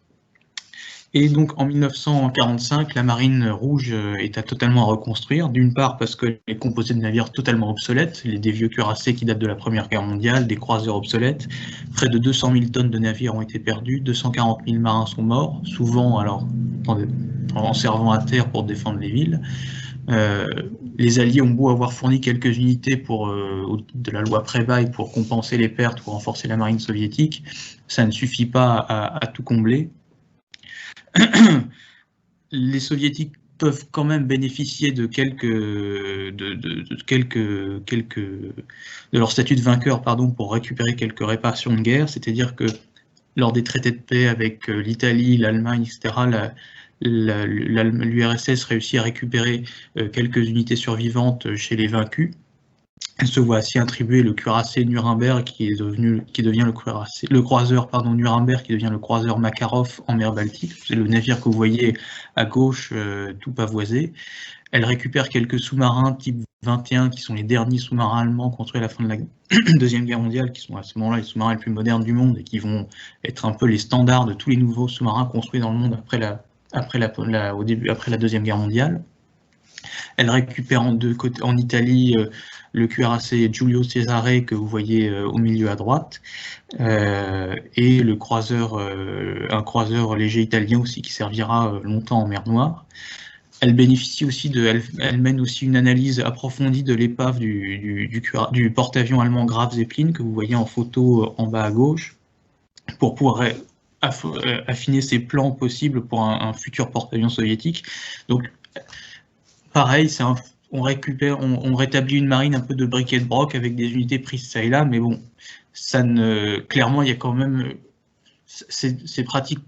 Et donc en 1945, la marine rouge est totalement à reconstruire, d'une part parce qu'elle est composée de navires totalement obsolètes, des vieux cuirassés qui datent de la Première Guerre mondiale, des croiseurs obsolètes, près de 200 000 tonnes de navires ont été perdus, 240 000 marins sont morts, souvent alors en servant à terre pour défendre les villes. les Alliés ont beau avoir fourni quelques unités de la loi Prevailles pour compenser les pertes ou renforcer la marine soviétique, ça ne suffit pas à tout combler. Les Soviétiques peuvent quand même bénéficier de leur statut de vainqueur, pour récupérer quelques réparations de guerre, c'est-à-dire que lors des traités de paix avec l'Italie, l'Allemagne, etc., l'URSS réussit à récupérer quelques unités survivantes chez les vaincus. Elle se voit ainsi attribuer le cuirassé Nuremberg, qui devient le croiseur Nuremberg, qui devient le croiseur Makarov en mer Baltique. C'est le navire que vous voyez à gauche, tout pavoisé. Elle récupère quelques sous-marins type 21, qui sont les derniers sous-marins allemands construits à la fin de la Deuxième Guerre mondiale, qui sont à ce moment-là les sous-marins les plus modernes du monde et qui vont être un peu les standards de tous les nouveaux sous-marins construits dans le monde après la Deuxième Guerre mondiale. Elle récupère en Italie le cuirassé Giulio Cesare que vous voyez au milieu à droite, et un croiseur léger italien aussi qui servira longtemps en mer Noire. Elle bénéficie aussi elle mène aussi une analyse approfondie de l'épave du porte-avions allemand Graf Zeppelin que vous voyez en photo en bas à gauche, pour pouvoir affiner ses plans possibles pour un futur porte-avions soviétique. Donc, pareil, on rétablit une marine un peu de briquet de broc avec des unités prises ça et là, mais bon, clairement, il y a quand même, c'est pratique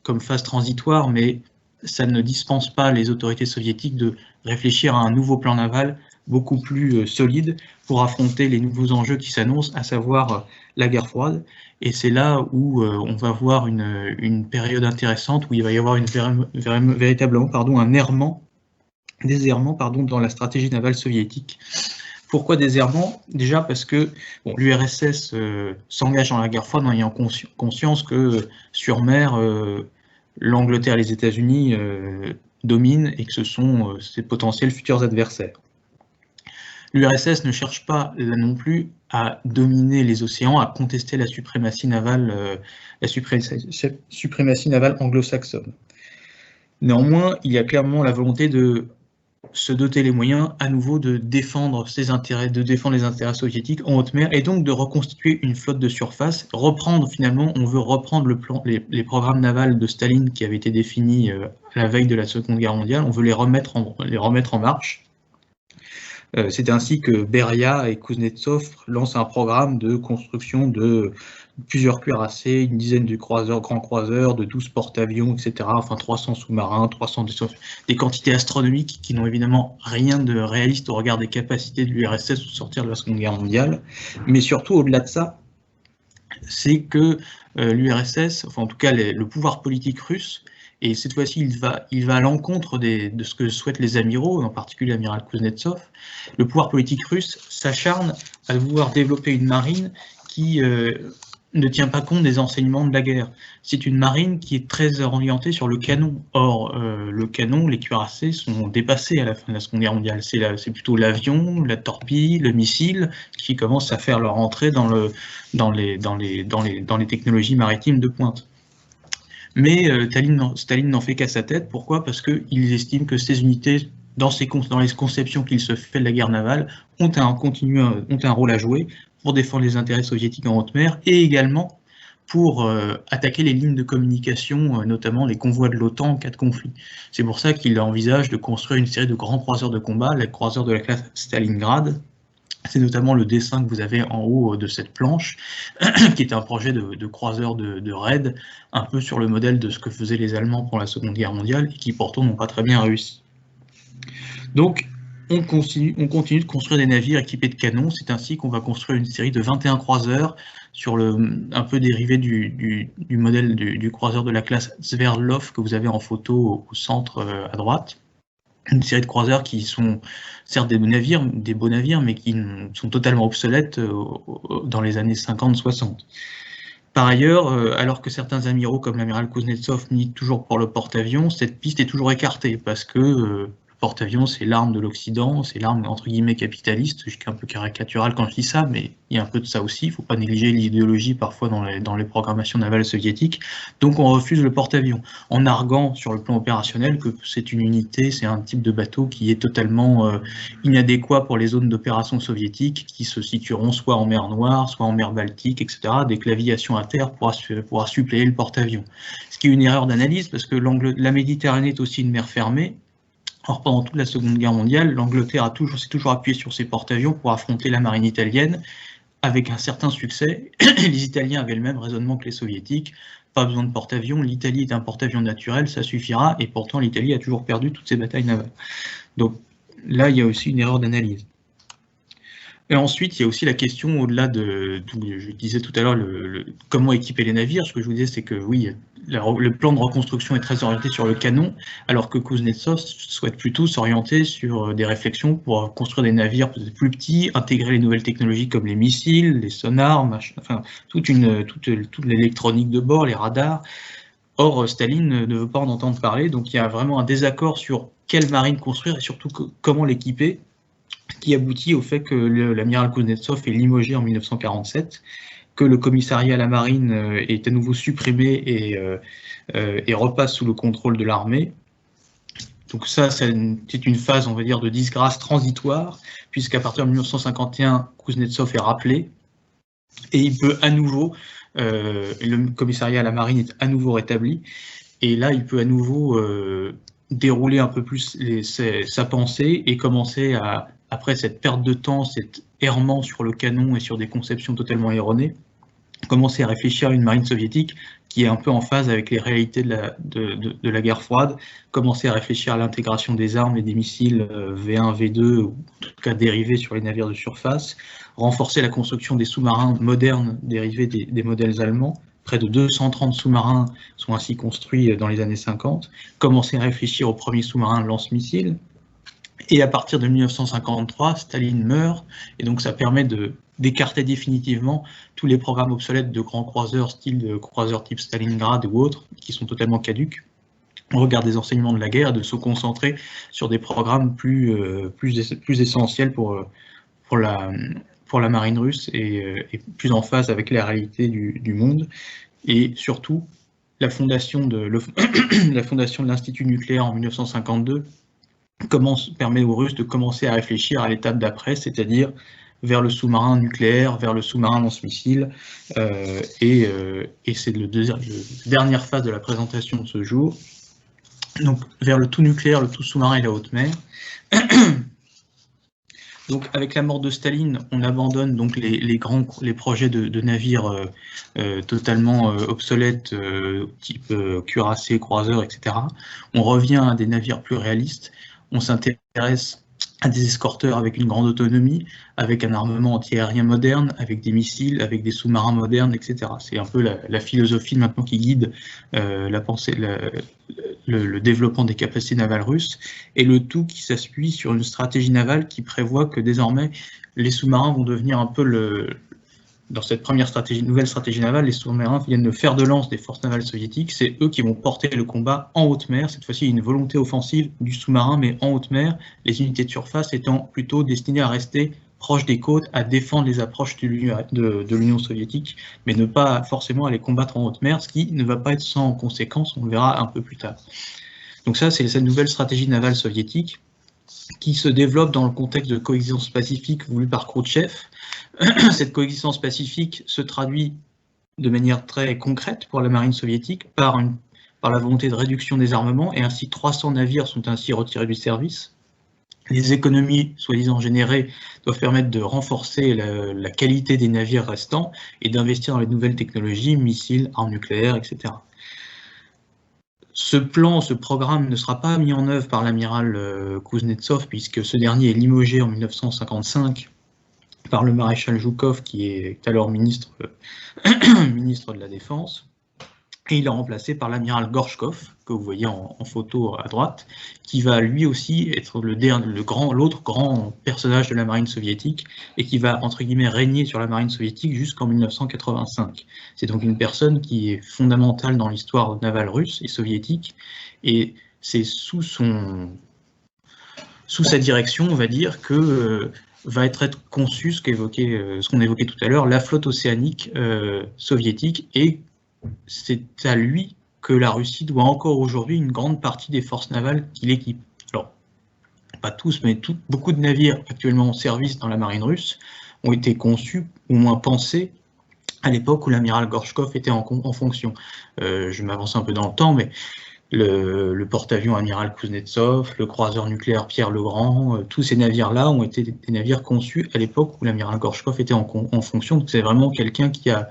comme phase transitoire, mais ça ne dispense pas les autorités soviétiques de réfléchir à un nouveau plan naval beaucoup plus solide pour affronter les nouveaux enjeux qui s'annoncent, à savoir la guerre froide. Et c'est là où on va voir une période intéressante, où il va y avoir véritablement un déserrement dans la stratégie navale soviétique. Pourquoi déserrement? Déjà parce que l'URSS s'engage dans la guerre froide en ayant conscience que sur mer, l'Angleterre et les États-Unis dominent et que ce sont ses potentiels futurs adversaires. L'URSS ne cherche pas là non plus à dominer les océans, à contester la suprématie navale anglo-saxonne. Néanmoins, il y a clairement la volonté de se doter les moyens à nouveau de défendre les intérêts soviétiques en haute mer et donc de reconstituer une flotte de surface, on veut reprendre les programmes navals de Staline qui avaient été définis à la veille de la Seconde Guerre mondiale, on veut les remettre en marche. C'est ainsi que Beria et Kuznetsov lancent un programme de construction de plusieurs cuirassés, une dizaine de grands croiseurs, de 12 porte-avions, etc. Enfin 300 sous-marins, des quantités astronomiques qui n'ont évidemment rien de réaliste au regard des capacités de l'URSS au sortir de la Seconde Guerre mondiale. Mais surtout, au-delà de ça, c'est que l'URSS, enfin en tout cas le pouvoir politique russe, et cette fois-ci, il va à l'encontre de ce que souhaitent les amiraux, en particulier l'amiral Kuznetsov. Le pouvoir politique russe s'acharne à vouloir développer une marine qui ne tient pas compte des enseignements de la guerre. C'est une marine qui est très orientée sur le canon. Or, le canon, les cuirassés sont dépassés à la fin de la Seconde Guerre mondiale. C'est plutôt l'avion, la torpille, le missile qui commencent à faire leur entrée dans les technologies maritimes de pointe. Mais Staline n'en fait qu'à sa tête. Pourquoi? Parce qu'il estime que ces unités, dans les conceptions qu'il se fait de la guerre navale, ont un rôle à jouer pour défendre les intérêts soviétiques en haute mer et également pour attaquer les lignes de communication, notamment les convois de l'OTAN en cas de conflit. C'est pour ça qu'il envisage de construire une série de grands croiseurs de combat, les croiseurs de la classe Stalingrad. C'est notamment le dessin que vous avez en haut de cette planche, qui est un projet de croiseur de raid, un peu sur le modèle de ce que faisaient les Allemands pour la Seconde Guerre mondiale, et qui pourtant n'ont pas très bien réussi. Donc, on continue de construire des navires équipés de canons. C'est ainsi qu'on va construire une série de 21 croiseurs, un peu dérivé du modèle du croiseur de la classe Sverdlov que vous avez en photo au centre à droite. Une série de croiseurs qui sont certes des beaux navires, mais qui sont totalement obsolètes dans les années 50-60. Par ailleurs, alors que certains amiraux comme l'amiral Kuznetsov milient toujours pour le porte-avions, cette piste est toujours écartée parce que le porte-avions, c'est l'arme de l'Occident, c'est l'arme entre guillemets capitaliste. Je suis un peu caricatural quand je dis ça, mais il y a un peu de ça aussi. Il ne faut pas négliger l'idéologie parfois dans les programmations navales soviétiques. Donc on refuse le porte-avions, en arguant sur le plan opérationnel que c'est une unité, c'est un type de bateau qui est totalement inadéquat pour les zones d'opération soviétiques qui se situeront soit en mer Noire, soit en mer Baltique, etc. Dès que l'aviation à terre pourra suppléer le porte-avions. Ce qui est une erreur d'analyse parce que la Méditerranée est aussi une mer fermée. Or, pendant toute la Seconde Guerre mondiale, l'Angleterre s'est toujours appuyée sur ses porte-avions pour affronter la marine italienne avec un certain succès. Les Italiens avaient le même raisonnement que les Soviétiques. Pas besoin de porte-avions, l'Italie est un porte-avions naturel, ça suffira, et pourtant l'Italie a toujours perdu toutes ses batailles navales. Donc là, il y a aussi une erreur d'analyse. Et ensuite, il y a aussi la question au-delà de, je disais tout à l'heure, comment équiper les navires. Ce que je vous disais, c'est que oui, le plan de reconstruction est très orienté sur le canon, alors que Kuznetsov souhaite plutôt s'orienter sur des réflexions pour construire des navires peut-être plus petits, intégrer les nouvelles technologies comme les missiles, les sonars, enfin toute l'électronique de bord, les radars. Or, Staline ne veut pas en entendre parler, donc il y a vraiment un désaccord sur quelle marine construire et surtout comment l'équiper, qui aboutit au fait que l'amiral Kuznetsov est limogé en 1947, que le commissariat à la marine est à nouveau supprimé et repasse sous le contrôle de l'armée. Donc ça, c'est une phase, on va dire, de disgrâce transitoire, puisqu'à partir de 1951, Kuznetsov est rappelé, et il peut à nouveau, le commissariat à la marine est à nouveau rétabli, et là, il peut à nouveau dérouler un peu plus sa pensée et commencer à, après cette perte de temps, cet errement sur le canon et sur des conceptions totalement erronées, commencer à réfléchir à une marine soviétique qui est un peu en phase avec les réalités de la guerre froide, commencer à réfléchir à l'intégration des armes et des missiles V1, V2, ou en tout cas dérivés sur les navires de surface, renforcer la construction des sous-marins modernes dérivés des modèles allemands. Près de 230 sous-marins sont ainsi construits dans les années 50, commencer à réfléchir aux premiers sous-marins lance-missiles. Et à partir de 1953, Staline meurt, et donc ça permet d'écarter définitivement tous les programmes obsolètes de grands croiseurs, style de croiseurs type Stalingrad ou autres, qui sont totalement caducs. On regarde des enseignements de la guerre, de se concentrer sur des programmes plus essentiels pour la marine russe et plus en phase avec la réalité du monde. Et surtout, la fondation de l'Institut nucléaire en 1952 permet aux Russes de commencer à réfléchir à l'étape d'après, c'est-à-dire vers le sous-marin nucléaire, vers le sous-marin lance-missile, et c'est la dernière phase de la présentation de ce jour, donc vers le tout nucléaire, le tout sous-marin et la haute mer. Donc avec la mort de Staline, on abandonne donc les projets de navires totalement obsolètes, type cuirassé, croiseur, etc. On revient à des navires plus réalistes. On s'intéresse à des escorteurs avec une grande autonomie, avec un armement antiaérien moderne, avec des missiles, avec des sous-marins modernes, etc. C'est un peu la philosophie maintenant qui guide la pensée, le développement des capacités navales russes, et le tout qui s'appuie sur une stratégie navale qui prévoit que désormais les sous-marins vont devenir un peu dans cette nouvelle stratégie navale, les sous-marins viennent de fer de lance des forces navales soviétiques, c'est eux qui vont porter le combat en haute mer. Cette fois-ci, il y a une volonté offensive du sous-marin, mais en haute mer, les unités de surface étant plutôt destinées à rester proches des côtes, à défendre les approches de l'Union soviétique, mais ne pas forcément aller combattre en haute mer, ce qui ne va pas être sans conséquences, on le verra un peu plus tard. Donc ça, c'est cette nouvelle stratégie navale soviétique qui se développe dans le contexte de coexistence pacifique voulu par Khrouchtchev. Cette coexistence pacifique se traduit de manière très concrète pour la marine soviétique par la volonté de réduction des armements, et ainsi 300 navires sont ainsi retirés du service. Les économies soi-disant générées doivent permettre de renforcer la qualité des navires restants et d'investir dans les nouvelles technologies, missiles, armes nucléaires, etc. Ce programme ne sera pas mis en œuvre par l'amiral Kuznetsov, puisque ce dernier est limogé en 1955 par le maréchal Zhukov, qui est alors ministre de la Défense, et il est remplacé par l'amiral Gorchkov, que vous voyez en photo à droite, qui va lui aussi être l'autre grand personnage de la marine soviétique, et qui va, entre guillemets, régner sur la marine soviétique jusqu'en 1985. C'est donc une personne qui est fondamentale dans l'histoire navale russe et soviétique, et c'est sous son sous sa direction, on va dire que va être conçu ce qu'on évoquait tout à l'heure, la flotte océanique soviétique, et c'est à lui que la Russie doit encore aujourd'hui une grande partie des forces navales qu'il équipe. Alors, pas tous, mais beaucoup de navires actuellement en service dans la marine russe ont été conçus, au moins pensés, à l'époque où l'amiral Gorchkov était en fonction. Je m'avance un peu dans le temps, mais le porte-avions amiral Kuznetsov, le croiseur nucléaire Pierre le Grand, tous ces navires-là ont été des navires conçus à l'époque où l'amiral Gorchkov était en fonction. Donc c'est vraiment quelqu'un qui a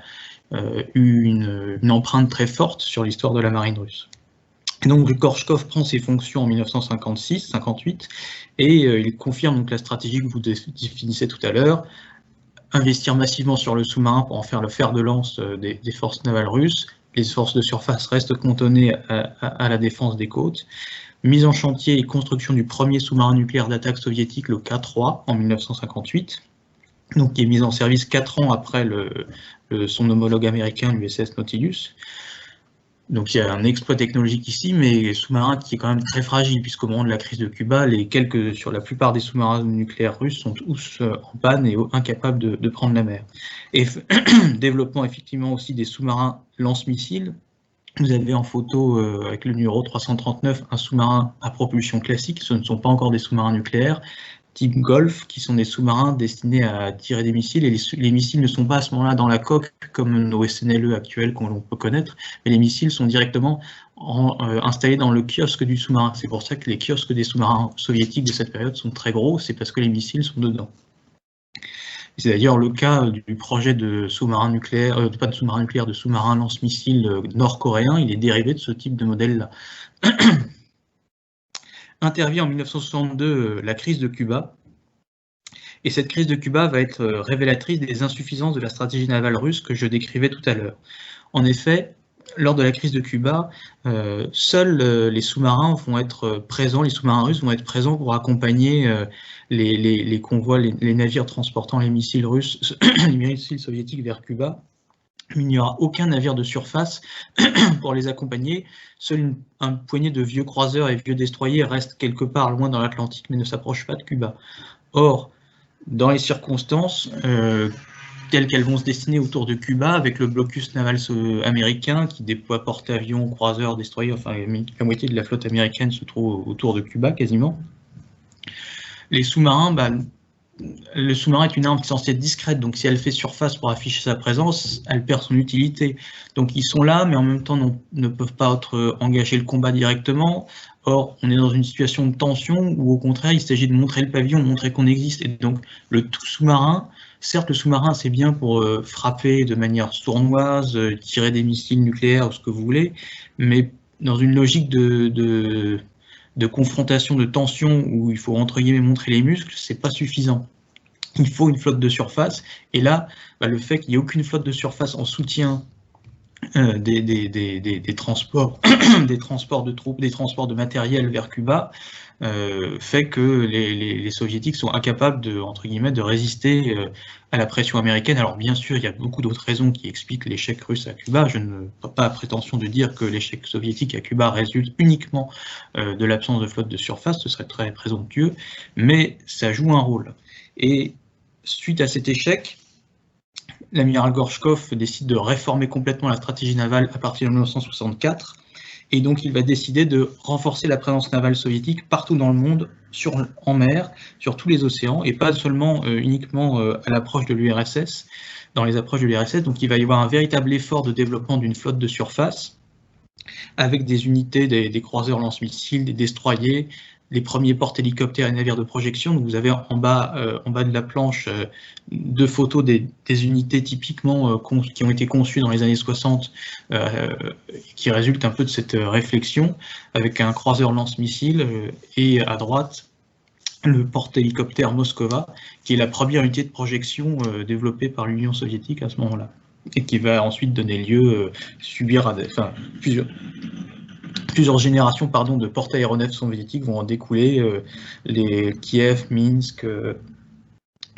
eu une empreinte très forte sur l'histoire de la marine russe. Et donc Gorchkov prend ses fonctions en 1956-58 et il confirme donc la stratégie que vous définissez tout à l'heure, investir massivement sur le sous-marin pour en faire le fer de lance des forces navales russes. Les forces de surface restent cantonnées à la défense des côtes. Mise en chantier et construction du premier sous-marin nucléaire d'attaque soviétique, le K3, en 1958, donc qui est mis en service 4 ans après son homologue américain, l'USS Nautilus. Donc il y a un exploit technologique ici, mais sous-marin qui est quand même très fragile, puisqu'au moment de la crise de Cuba, sur la plupart des sous-marins nucléaires russes sont tous en panne et incapables de prendre la mer. Et développement effectivement aussi des sous-marins lance-missiles. Vous avez en photo, avec le numéro 339, un sous-marin à propulsion classique. Ce ne sont pas encore des sous-marins nucléaires, type Golf, qui sont des sous-marins destinés à tirer des missiles, et les missiles ne sont pas à ce moment-là dans la coque comme nos SNLE actuels qu'on peut connaître, mais les missiles sont directement installés dans le kiosque du sous-marin. C'est pour ça que les kiosques des sous-marins soviétiques de cette période sont très gros, c'est parce que les missiles sont dedans. C'est d'ailleurs le cas du projet de sous-marin nucléaire, pas de sous-marin nucléaire, de sous-marin lance-missiles nord-coréen, il est dérivé de ce type de modèle-là. Intervient en 1962 la crise de Cuba, et cette crise de Cuba va être révélatrice des insuffisances de la stratégie navale russe que je décrivais tout à l'heure. En effet, lors de la crise de Cuba, seuls les sous-marins vont être présents, les sous-marins russes vont être présents pour accompagner les convois, les navires transportant les missiles russes, les missiles soviétiques vers Cuba. Il n'y aura aucun navire de surface pour les accompagner. Seul un poignée de vieux croiseurs et vieux destroyers restent quelque part loin dans l'Atlantique, mais ne s'approchent pas de Cuba. Or, dans les circonstances telles qu'elles vont se dessiner autour de Cuba, avec le blocus naval américain qui déploie porte-avions, croiseurs, destroyers, enfin la moitié de la flotte américaine se trouve autour de Cuba quasiment. Les sous-marins, le sous-marin est une arme qui est censée être discrète, donc si elle fait surface pour afficher sa présence, elle perd son utilité. Donc ils sont là, mais en même temps ne peuvent pas engager le combat directement. Or, on est dans une situation de tension où au contraire, il s'agit de montrer le pavillon, de montrer qu'on existe. Et donc le sous-marin, certes le sous-marin c'est bien pour frapper de manière sournoise, tirer des missiles nucléaires ou ce que vous voulez, mais dans une logique de confrontation, de tension, où il faut entre guillemets montrer les muscles, c'est pas suffisant. Il faut une flotte de surface, et là, le fait qu'il n'y ait aucune flotte de surface en soutien des transports, des transports de troupes, des transports de matériel vers Cuba, fait que les soviétiques sont incapables de résister à la pression américaine. Alors bien sûr, il y a beaucoup d'autres raisons qui expliquent l'échec russe à Cuba. Je n'ai pas la prétention de dire que l'échec soviétique à Cuba résulte uniquement de l'absence de flotte de surface, ce serait très présomptueux, mais ça joue un rôle. Et suite à cet échec, l'amiral Gorchkov décide de réformer complètement la stratégie navale à partir de 1964, et donc il va décider de renforcer la présence navale soviétique partout dans le monde, en mer, sur tous les océans, et pas seulement uniquement à l'approche de l'URSS, dans les approches de l'URSS. Donc il va y avoir un véritable effort de développement d'une flotte de surface, avec des unités, des croiseurs lance-missiles, des destroyers, les premiers porte-hélicoptères et navires de projection. Donc vous avez en bas de la planche deux photos des unités typiquement qui ont été conçues dans les années 60, qui résultent un peu de cette réflexion, avec un croiseur lance-missile et à droite le porte-hélicoptère Moskova, qui est la première unité de projection développée par l'Union soviétique à ce moment-là, et qui va ensuite donner lieu, subir plusieurs générations de porte-aéronefs soviétiques vont en découler, les Kiev, Minsk,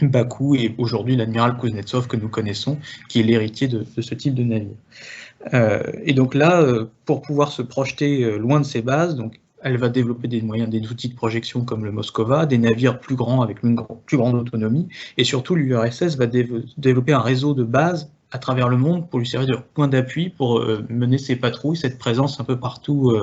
Bakou, et aujourd'hui l'amiral Kuznetsov que nous connaissons, qui est l'héritier de ce type de navire. Et donc là, pour pouvoir se projeter loin de ces bases, donc elle va développer des moyens, des outils de projection comme le Moskova, des navires plus grands avec une plus grande autonomie, et surtout l'URSS va développer un réseau de bases à travers le monde pour lui servir de point d'appui pour mener ses patrouilles, cette présence un peu partout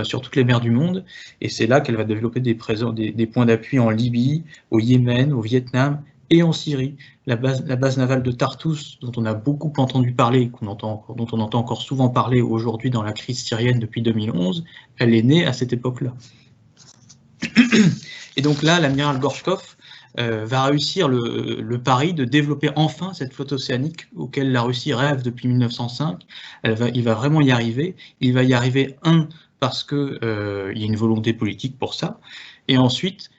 sur toutes les mers du monde. Et c'est là qu'elle va développer des points d'appui en Libye, au Yémen, au Vietnam et en Syrie. La base navale de Tartus, dont on a beaucoup entendu parler, dont on entend encore souvent parler aujourd'hui dans la crise syrienne depuis 2011, elle est née à cette époque-là. Et donc là, l'amiral Gorchkov va réussir le pari de développer enfin cette flotte océanique auquel la Russie rêve depuis 1905. Il va vraiment y arriver. Il va y arriver, parce qu'il y a une volonté politique pour ça, et ensuite,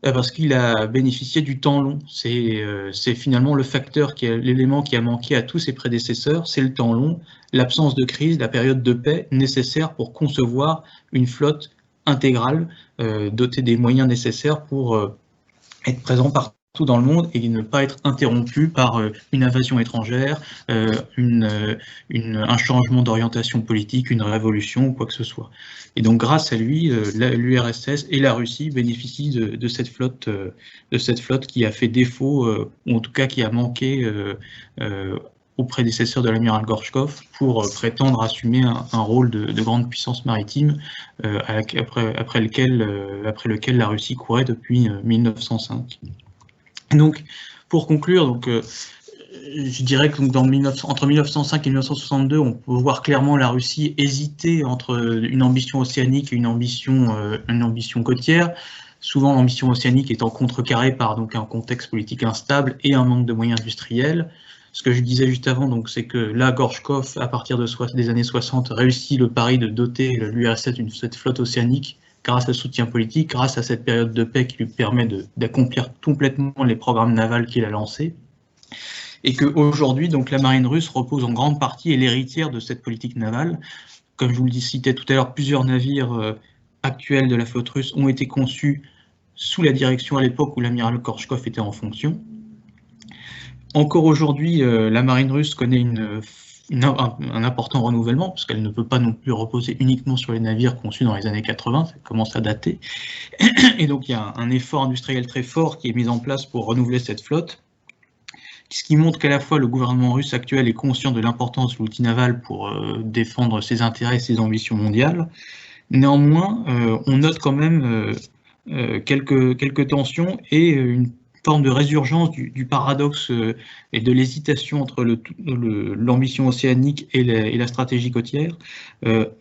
parce qu'il a bénéficié du temps long. C'est finalement le facteur, l'élément qui a manqué à tous ses prédécesseurs, c'est le temps long, l'absence de crise, la période de paix nécessaire pour concevoir une flotte intégrale, dotée des moyens nécessaires pour être présent partout dans le monde et ne pas être interrompu par une invasion étrangère, un changement d'orientation politique, une révolution ou quoi que ce soit. Et donc grâce à lui, l'URSS et la Russie bénéficient de cette flotte qui a fait défaut, ou en tout cas qui a manqué aux prédécesseurs de l'amiral Gorchkov pour prétendre assumer un rôle de grande puissance maritime après lequel la Russie courait depuis 1905. Donc, pour conclure, je dirais que entre 1905 et 1962, on peut voir clairement la Russie hésiter entre une ambition océanique et une ambition côtière, souvent l'ambition océanique étant contrecarrée par un contexte politique instable et un manque de moyens industriels. Ce que je disais juste avant, c'est que là, Gorchkov, à partir des années 60, réussit le pari de doter l'URSS d'une flotte océanique grâce à ce soutien politique, grâce à cette période de paix qui lui permet d'accomplir complètement les programmes navals qu'il a lancés. Et qu'aujourd'hui, la marine russe repose en grande partie, est l'héritière de cette politique navale. Comme je vous le citais tout à l'heure, plusieurs navires actuels de la flotte russe ont été conçus sous la direction à l'époque où l'amiral Gorchkov était en fonction. Encore aujourd'hui, la marine russe connaît un important renouvellement, parce qu'elle ne peut pas non plus reposer uniquement sur les navires conçus dans les années 80, ça commence à dater. Et donc il y a un effort industriel très fort qui est mis en place pour renouveler cette flotte, ce qui montre qu'à la fois le gouvernement russe actuel est conscient de l'importance de l'outil naval pour défendre ses intérêts et ses ambitions mondiales. Néanmoins, on note quand même quelques tensions et une forme de résurgence du paradoxe et de l'hésitation entre l'ambition océanique et la stratégie côtière,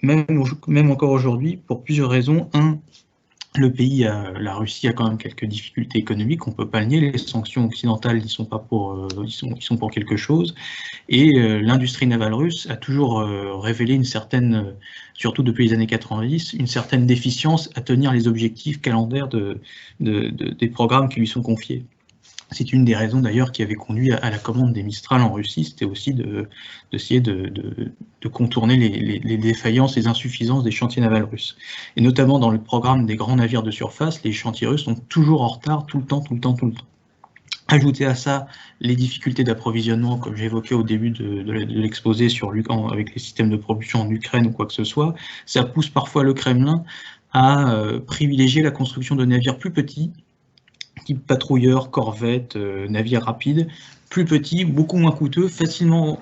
même encore aujourd'hui, pour plusieurs raisons. Le pays, la Russie a quand même quelques difficultés économiques, on ne peut pas le nier, les sanctions occidentales ils sont pour quelque chose, et l'industrie navale russe a toujours révélé une certaine, surtout depuis les années 90, une certaine déficience à tenir les objectifs calendaires des programmes qui lui sont confiés. C'est une des raisons d'ailleurs qui avait conduit à la commande des Mistral en Russie, c'était aussi d'essayer de contourner les défaillances, les insuffisances des chantiers navals russes. Et notamment dans le programme des grands navires de surface, les chantiers russes sont toujours en retard tout le temps. Ajoutez à ça les difficultés d'approvisionnement, comme j'évoquais au début de l'exposé avec les systèmes de propulsion en Ukraine ou quoi que ce soit, ça pousse parfois le Kremlin à privilégier la construction de navires plus petits, type patrouilleurs, corvettes, navires rapides, plus petits, beaucoup moins coûteux,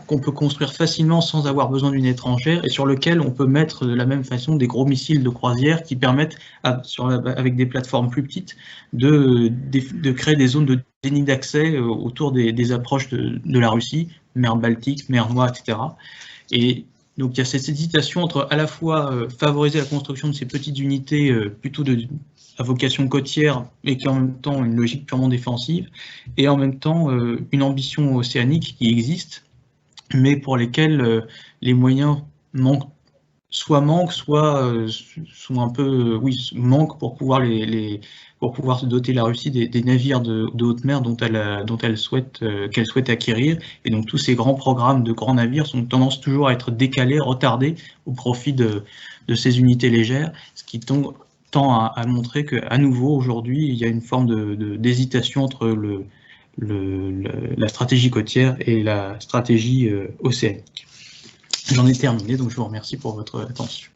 qu'on peut construire facilement sans avoir besoin d'une étrangère et sur lequel on peut mettre de la même façon des gros missiles de croisière qui permettent, avec des plateformes plus petites, de créer des zones de déni d'accès autour des approches de la Russie, mer Baltique, mer Noire, etc. Et donc il y a cette hésitation entre à la fois favoriser la construction de ces petites unités plutôt à vocation côtière, mais qui en même temps une logique purement défensive, et en même temps une ambition océanique qui existe, mais pour lesquels les moyens soit un peu, manquent pour pouvoir doter la Russie des navires de haute mer qu'elle souhaite acquérir. Et donc tous ces grands programmes de grands navires sont tendance toujours à être décalés, retardés au profit de ces unités légères, ce qui tend à montrer qu'à nouveau aujourd'hui il y a une forme d'hésitation entre la stratégie côtière et la stratégie océanique. J'en ai terminé, donc je vous remercie pour votre attention.